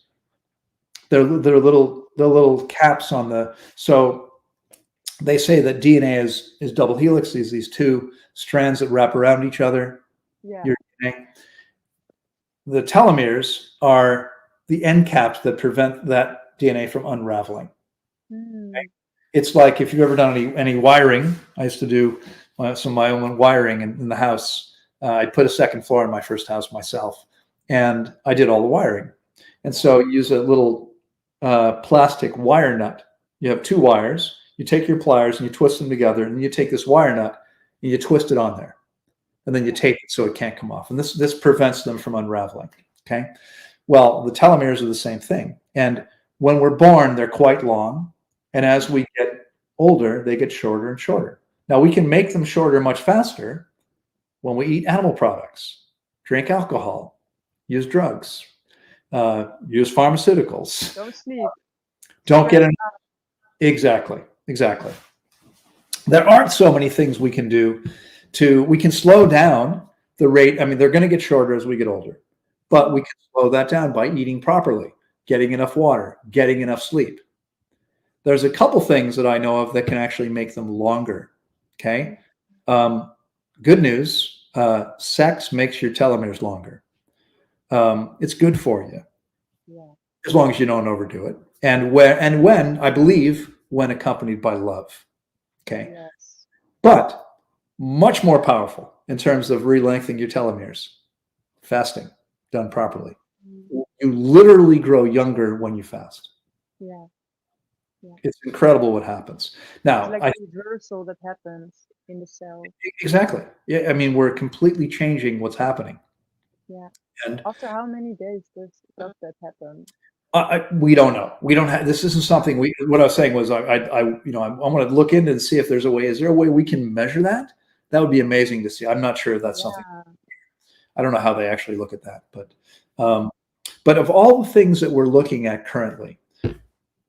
They're little caps on so they say that DNA is double helix. These two strands that wrap around each other. Yeah. Your DNA. The telomeres are the end caps that prevent that DNA from unraveling. Mm, It's like if you've ever done any wiring. I used to do some of my own wiring in the house. I put a second floor in my first house myself, and I did all the wiring. And yeah. so use a little plastic wire nut. You have two wires. You take your pliers and you twist them together, and then you take this wire nut and you twist it on there, and then you Yeah. tape it so it can't come off. And this prevents them from unraveling. Okay. Well, the telomeres are the same thing. And when we're born, they're quite long. And as we get older, they get shorter and shorter. Now, we can make them shorter much faster when we eat animal products, drink alcohol, use drugs, use pharmaceuticals. Don't sleep. Don't get Stress. in. Exactly. Exactly. There aren't so many things we can do we can slow down the rate. I mean, they're going to get shorter as we get older, but we Mm, can slow that down by eating properly, getting enough water, getting enough sleep. There's a couple things that I know of that can actually make them longer. mm, Okay. Um, Good news, sex makes your telomeres longer. It's good for you yeah. as long as you don't overdo it. And when I believe when accompanied by love. Okay. Yes. But much more powerful in terms of re-lengthening your telomeres, fasting done properly. Mm, You literally grow younger when you fast. yeah. Yeah. It's incredible what happens. It's Now, like a reversal that happens in the cell. exactly. Yeah, I mean, we're completely changing what's happening. Yeah. And After how many days does that happen? We don't know. We don't have. This isn't something we. What I was saying was, I want to look into and see if there's a way. Is there a way we can measure that? That would be amazing to see. I'm not sure if that's something. Yeah. I don't know how they actually look at that, but of all the things that we're looking at currently,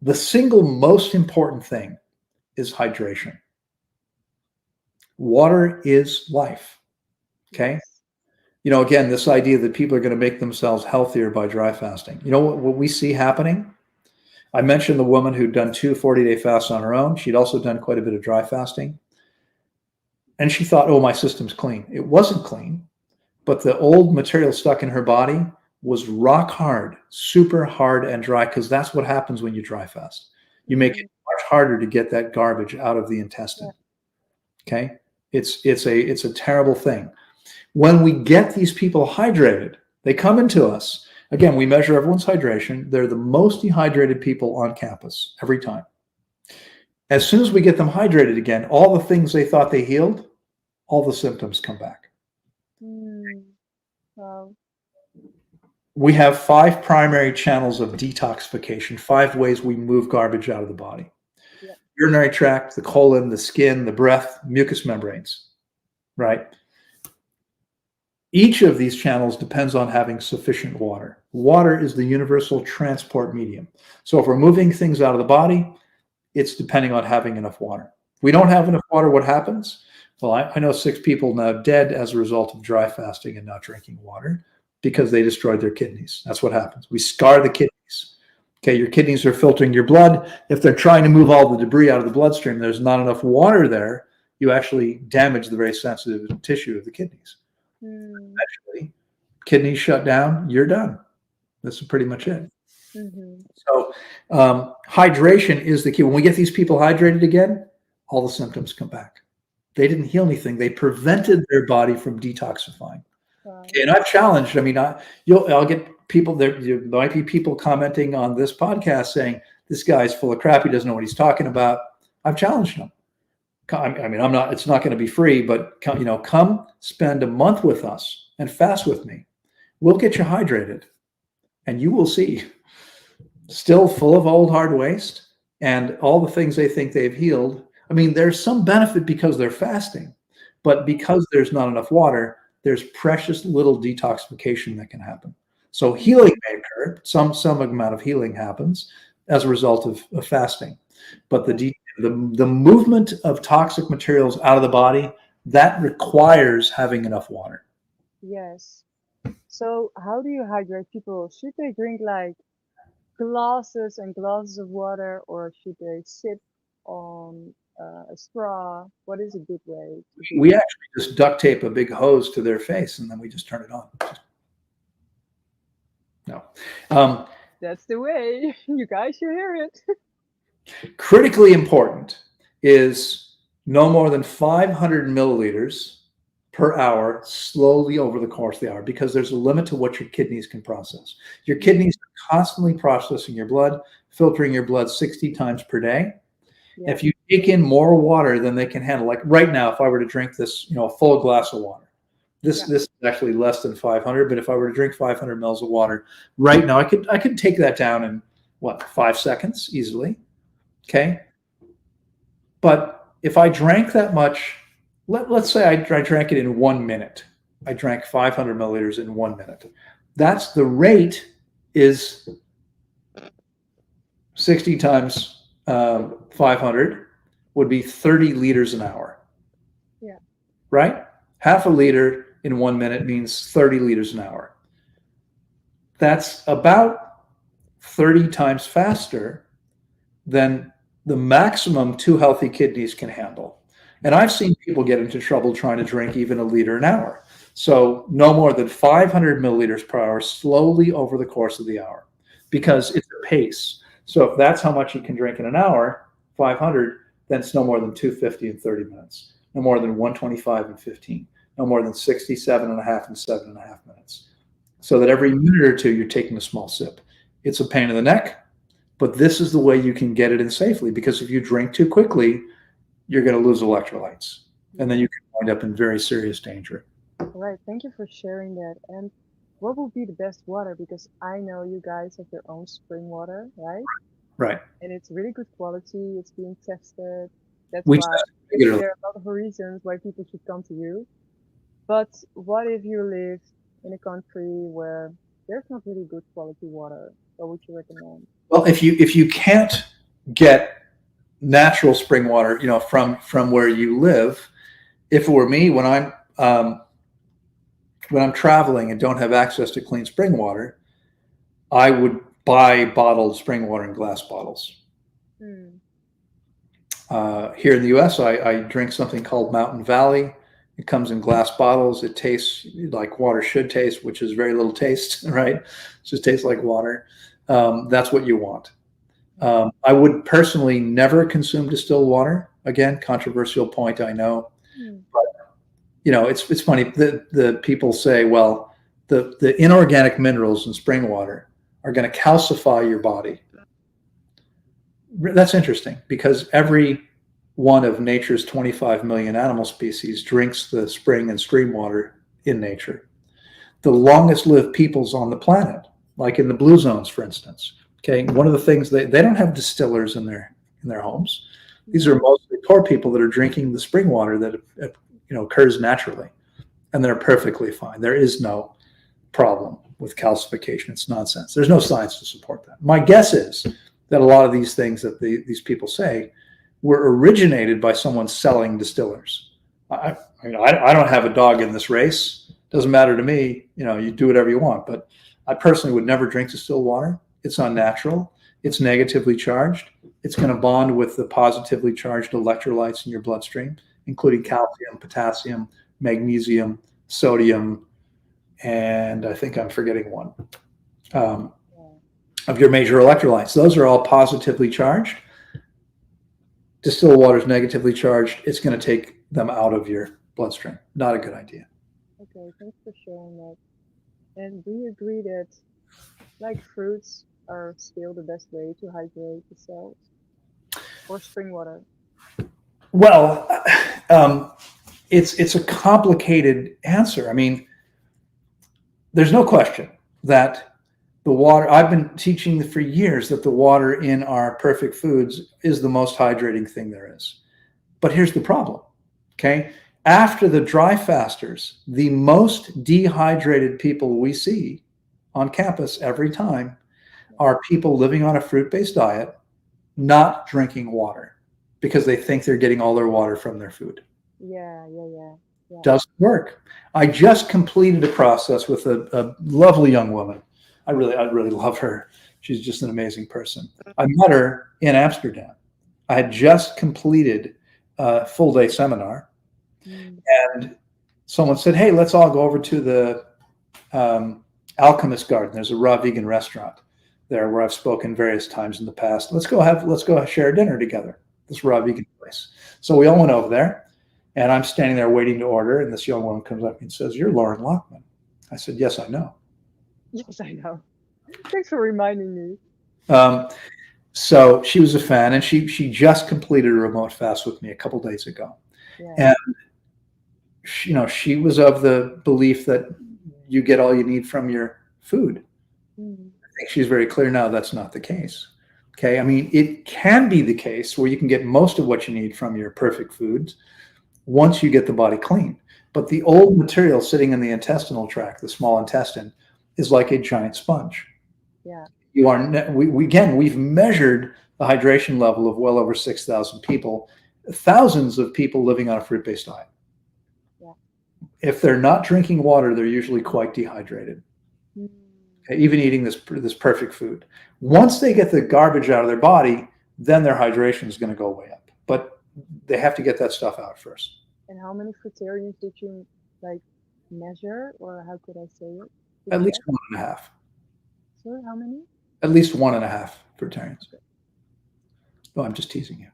the single most important thing is hydration. Water is life. Okay. Yes. Again, this idea that people are going to make themselves healthier by dry fasting. You know what we see happening? I mentioned the woman who'd done 2 40-day fasts on her own. She'd also done quite a bit of dry fasting. And she thought, oh, my system's clean. It wasn't clean, but the old material stuck in her body was rock hard, super hard and dry, because that's what happens when you dry fast. You make it much harder to get that garbage out of the intestine. Okay? It's a terrible thing. When we get these people hydrated, they come into us. Again, we measure everyone's hydration. They're the most dehydrated people on campus every time. As soon as we get them hydrated again, all the things they thought they healed, all the symptoms come back. Wow. We have 5 primary channels of detoxification, 5 ways we move garbage out of the body. Yeah. Urinary tract, the colon, the skin, the breath, mucous membranes, right? Each of these channels depends on having sufficient water. Water is the universal transport medium. So if we're moving things out of the body, it's depending on having enough water. If we don't have enough water, what happens? Well, I know 6 people now dead as a result of dry fasting and not drinking water because they destroyed their kidneys. That's what happens. We scar the kidneys. Okay, your kidneys are filtering your blood. If they're trying to move all the debris out of the bloodstream, there's not enough water there, you actually damage the very sensitive tissue of the kidneys. Eventually, kidneys shut down, you're done. That's pretty much it. So hydration is the key. When we get these people hydrated again, all the symptoms come back. They didn't heal anything. They prevented their body from detoxifying. Okay, and I've challenged. I mean, I'll get people there. There might be people commenting on this podcast saying this guy's full of crap. He doesn't know what he's talking about. I've challenged them. I mean, I'm not. It's not going to be free, but come spend a month with us and fast with me. We'll get you hydrated, and you will see. Still full of old hard waste and all the things they think they've healed. I mean, there's some benefit because they're fasting, but because there's not enough water, there's precious little detoxification that can happen. So healing may occur. Some amount of healing happens as a result of fasting, but the movement of toxic materials out of the body, that requires having enough water. Yes. So how do you hydrate people? Should they drink like glasses and glasses of water, or should they sip on a straw? What is a good way to do We that? actually just duct tape a big hose to their face and then we just turn it on. No. That's the way. You guys should hear it. Critically important is no more than 500 milliliters per hour slowly over the course of the hour, because there's a limit to what your kidneys can process. Your kidneys are constantly processing your blood, filtering your blood 60 times per day. Yeah. If you take in more water than they can handle, like right now, if I were to drink this, a full glass of water, this is actually less than 500. But if I were to drink 500 mils of water right now, I could take that down in 5 seconds easily. Okay. But if I drank that much, let's say I drank it in 1 minute. I drank 500 milliliters in 1 minute. That's the rate is 60 times 500 would be 30 liters an hour. Yeah. Right? Half a liter in 1 minute means 30 liters an hour. That's about 30 times faster than the maximum 2 healthy kidneys can handle. And I've seen people get into trouble trying to drink even a liter an hour. So no more than 500 milliliters per hour slowly over the course of the hour, because it's a pace. So if that's how much you can drink in an hour, 500, then it's no more than 250 in 30 minutes, no more than 125 in 15, no more than 67 and a half in 7.5 minutes. So that every minute or two, you're taking a small sip. It's a pain in the neck, but this is the way you can get it in safely, because if you drink too quickly, you're going to lose electrolytes, and then you can wind up in very serious danger. All right. Thank you for sharing that. And what would be the best water? Because I know you guys have your own spring water, right? Right. And it's really good quality. It's being tested. That's We test why regularly. there are a lot of reasons why people should come to you. But what if you live in a country where there's not really good quality water? What would you recommend? Well, if you can't get natural spring water, from where you live, if it were me, when I'm traveling and don't have access to clean spring water, I would buy bottled spring water in glass bottles. Hmm. Here in the U.S., I drink something called Mountain Valley. It comes in glass bottles. It tastes like water should taste, which is very little taste, right? It just tastes like water. That's what you want. I would personally never consume distilled water. Again, controversial point, I know. Hmm. It's funny. The people say, well, the inorganic minerals in spring water are going to calcify your body. That's interesting because every one of nature's 25 million animal species drinks the spring and stream water in nature. The longest lived peoples on the planet, like in the blue zones, for instance. Okay, one of the things they don't have distillers in their homes. These Yeah. are mostly poor people that are drinking the spring water that occurs naturally, and they're perfectly fine. There is no problem with calcification. It's nonsense. There's no science to support that. My guess is that a lot of these things that these people say were originated by someone selling distillers. I don't have a dog in this race. Doesn't matter to me. You do whatever you want. But I personally would never drink distilled water. It's unnatural. It's negatively charged. It's going to bond with the positively charged electrolytes in your bloodstream, including calcium, potassium, magnesium, sodium, and I think I'm forgetting one Yeah. of your major electrolytes. Those are all positively charged. Distilled water is negatively charged. It's going to take them out of your bloodstream. Not a good idea. Okay. Thanks for sharing that. And do you agree that like fruits are still the best way to hydrate the cells or spring water? Well, um, it's a complicated answer. I mean, there's no question that the water, I've been teaching for years that the water in our perfect foods is the most hydrating thing there is. But here's the problem. Okay. After the dry fasters, the most dehydrated people we see on campus every time are people living on a fruit based diet, not drinking water because they think they're getting all their water from their food. Yeah. Yeah. Yeah. Yeah. Doesn't work. I just completed a process with a lovely young woman. I really love her. She's just an amazing person. I met her in Amsterdam. I had just completed a full day seminar, Mm. and someone said, "Hey, let's all go over to the Alchemist Garden. There's a raw vegan restaurant there where I've spoken various times in the past. Let's go share dinner together. This raw vegan place." So we all went over there. And I'm standing there waiting to order, and this young woman comes up and says, "You're Loren Lockman." I said, "Yes, I know." Yes, I know. Thanks for reminding me. Um, so she was a fan, and she just completed a remote fast with me a couple days ago, Yeah. and she was of the belief that you get all you need from your food. Mm. I think she's very clear now that's not the case. Okay, I mean it can be the case where you can get most of what you need from your perfect foods once you get the body clean. But the old material sitting in the intestinal tract, the small intestine, is like a giant sponge. Yeah. We've measured the hydration level of well over 6,000 people, thousands of people living on a fruit-based diet. Yeah. If they're not drinking water, they're usually quite dehydrated. Mm. Okay, even eating this perfect food. Once they get the garbage out of their body, then their hydration is going to go way up. But they have to get that stuff out first. And how many fruitarians did you like measure, or how could I say it? To At least check? one and a half. Sorry, how many? At least one and a half fruitarians. Okay. Oh, I'm just teasing you.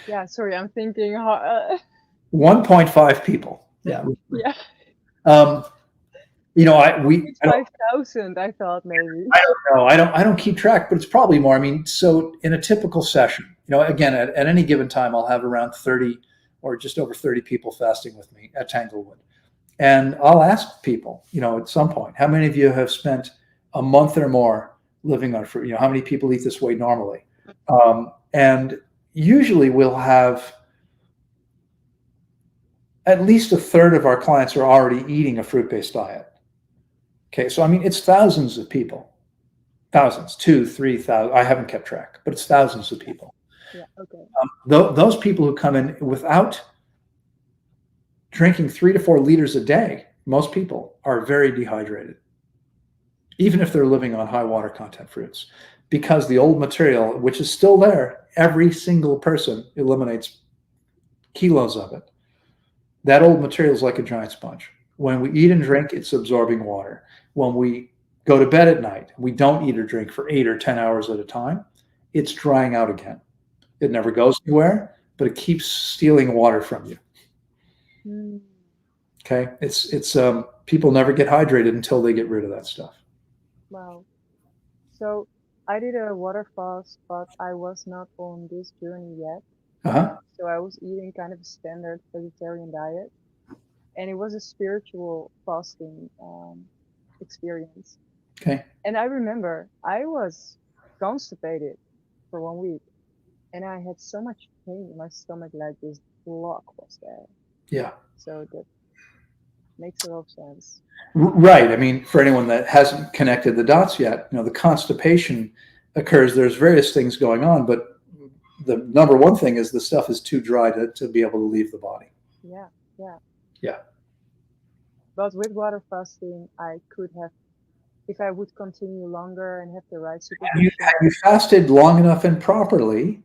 Yeah. Sorry, I'm thinking. 1.5 people. Yeah. Yeah. Um, It's 5,000. I thought maybe. I don't know. I don't keep track, but it's probably more. I mean, so in a typical session, again, at any given time, I'll have around 30 or just over 30 people fasting with me at Tanglewood. And I'll ask people, at some point, how many of you have spent a month or more living on fruit? How many people eat this way normally? And usually we'll have at least a third of our clients are already eating a fruit-based diet. Okay, so I mean, it's thousands of people, thousands, 2, 3,000. I haven't kept track, but it's thousands of people. Yeah. Okay. Those people who come in without drinking 3 to 4 liters a day, most people are very dehydrated, even if they're living on high water content fruits, because the old material, which is still there, every single person eliminates kilos of it. That old material is like a giant sponge. When we eat and drink, it's absorbing water. When we go to bed at night, we don't eat or drink for 8 or 10 hours at a time, it's drying out again. It never goes anywhere, but it keeps stealing water from you. Mm. Okay, it's people never get hydrated until they get rid of that stuff. Wow. So I did a water fast, but I was not on this journey yet. So I was eating kind of a standard vegetarian diet, and it was a spiritual fasting experience. Okay. And I remember I was constipated for 1 week, and I had so much pain in my stomach, like this block was there. Yeah. So that makes a lot of sense. Right. I mean, for anyone that hasn't connected the dots yet, the constipation occurs. There's various things going on, but the number one thing is the stuff is too dry to be able to leave the body. Yeah, yeah. Yeah. But with water fasting, I could have, if I would continue longer and have the right supervision. Have you fasted long enough and properly?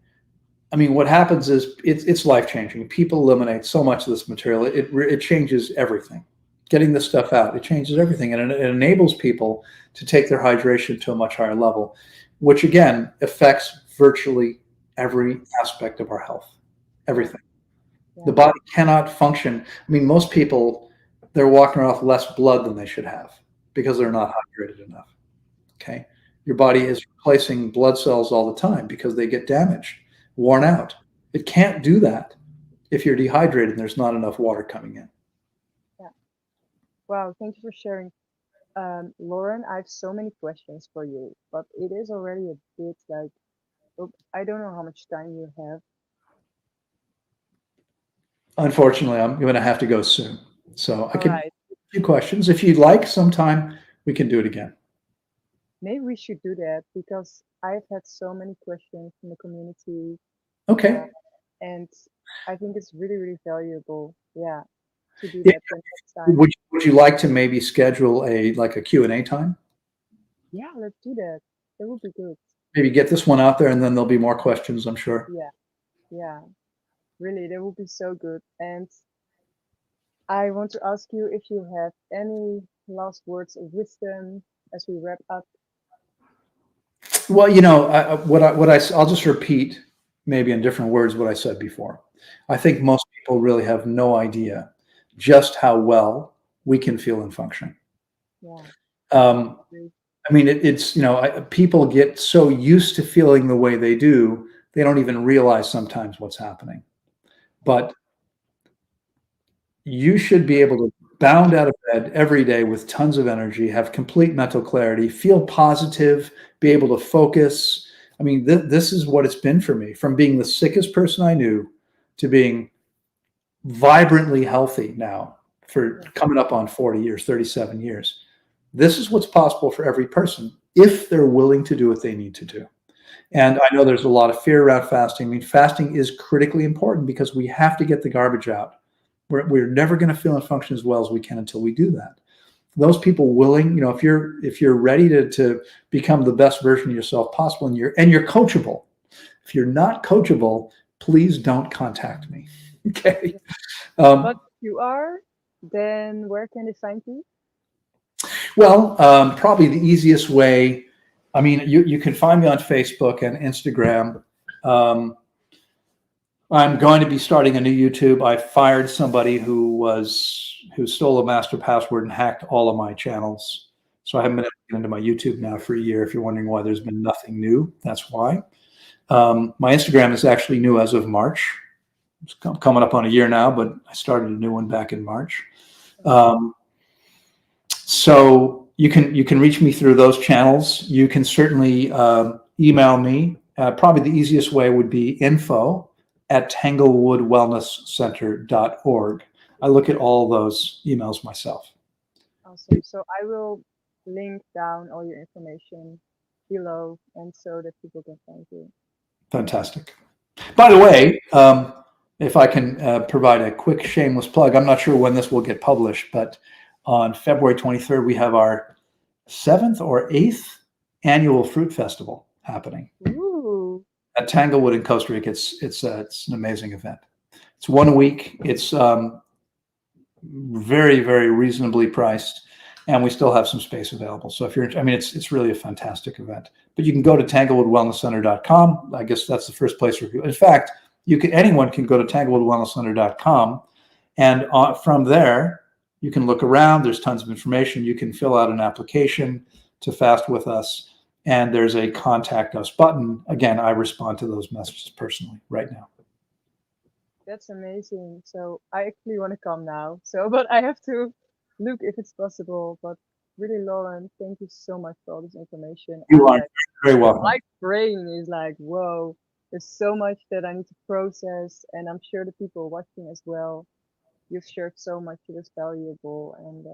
I mean, what happens is it's life changing. People eliminate so much of this material. It changes everything. Getting this stuff out, it changes everything, and it enables people to take their hydration to a much higher level, which again affects virtually every aspect of our health. Everything. Yeah. The body cannot function. I mean, most people, they're walking around with less blood than they should have because they're not hydrated enough. Okay, your body is replacing blood cells all the time because they get damaged, worn out. It can't do that if you're dehydrated and there's not enough water coming in. Yeah. Wow, thank you for sharing. Loren, I have so many questions for you, but it is already a bit like, I don't know how much time you have. Unfortunately, I'm going to have to go soon. So I All can right, a few questions. If you'd like, sometime we can do it again. maybe we should do that because I've had so many questions from the community, Okay. and I think it's really, really valuable. Yeah, to do Yeah. that the next time. Would you like to maybe schedule a Q&A time? Yeah, let's do that. That would be good. Maybe get this one out there, and then there'll be more questions, I'm sure. Yeah, yeah, really, that would be so good. And I want to ask you if you have any last words of wisdom as we wrap up. Well, I'll just repeat maybe in different words what I said before. I think most people really have no idea just how well we can feel and function. Yeah. I mean, people get so used to feeling the way they do, they don't even realize sometimes what's happening. But you should be able to bound out of bed every day with tons of energy, have complete mental clarity, feel positive, be able to focus. I mean, this is what it's been for me, from being the sickest person I knew to being vibrantly healthy now for coming up on 40 years, 37 years. This is what's possible for every person if they're willing to do what they need to do. And I know there's a lot of fear around fasting. I mean, fasting is critically important because we have to get the garbage out. We're never going to feel and function as well as we can until we do that. Those people willing, if you're ready to become the best version of yourself possible, and you're coachable. If you're not coachable, please don't contact me. Okay. But if you are, then where can they find you? Well, probably the easiest way. I mean, you can find me on Facebook and Instagram. I'm going to be starting a new YouTube. I fired somebody who stole a master password and hacked all of my channels. So I haven't been able to get into my YouTube now for a year. If you're wondering why there's been nothing new, that's why. My Instagram is actually new as of March. It's coming up on a year now, but I started a new one back in March. Um, so you can reach me through those channels. You can certainly email me. Probably the easiest way would be info@tanglewoodwellnesscenter.org. I look at all those emails myself. Awesome. So I will link down all your information below and so that people can find you. Fantastic. By the way, if I can provide a quick shameless plug, I'm not sure when this will get published, but on February 23rd, we have our 7th or 8th annual fruit festival happening. Ooh. At Tanglewood in Costa Rica. It's an amazing event. It's 1 week. It's very, very reasonably priced, and we still have some space available. So if you're, I mean, it's really a fantastic event. But you can go to tanglewoodwellnesscenter.com. I guess that's the first place where, in fact, anyone can go to tanglewoodwellnesscenter.com, and from there you can look around. There's tons of information. You can fill out an application to fast with us, and there's a contact us button. Again, I respond to those messages personally right now. That's amazing. So I actually want to come now. So, but I have to look if it's possible. But really, Loren, thank you so much for all this information. You are very welcome. My brain is like, whoa, there's so much that I need to process, and I'm sure the people watching as well. You've shared so much that is valuable, and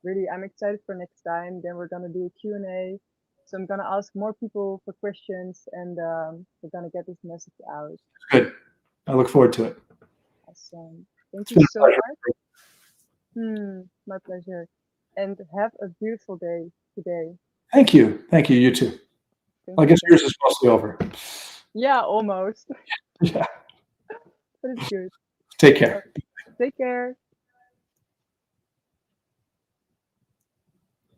really, I'm excited for next time. Then we're gonna do a Q&A. So I'm gonna ask more people for questions, and we're gonna get this message out. Good. I look forward to it. Awesome. Thank you so much. My pleasure. And have a beautiful day today. Thank you. Thank you. You too. I guess yours is mostly over. Yeah, almost. Yeah. But it's good. Take care. Take care.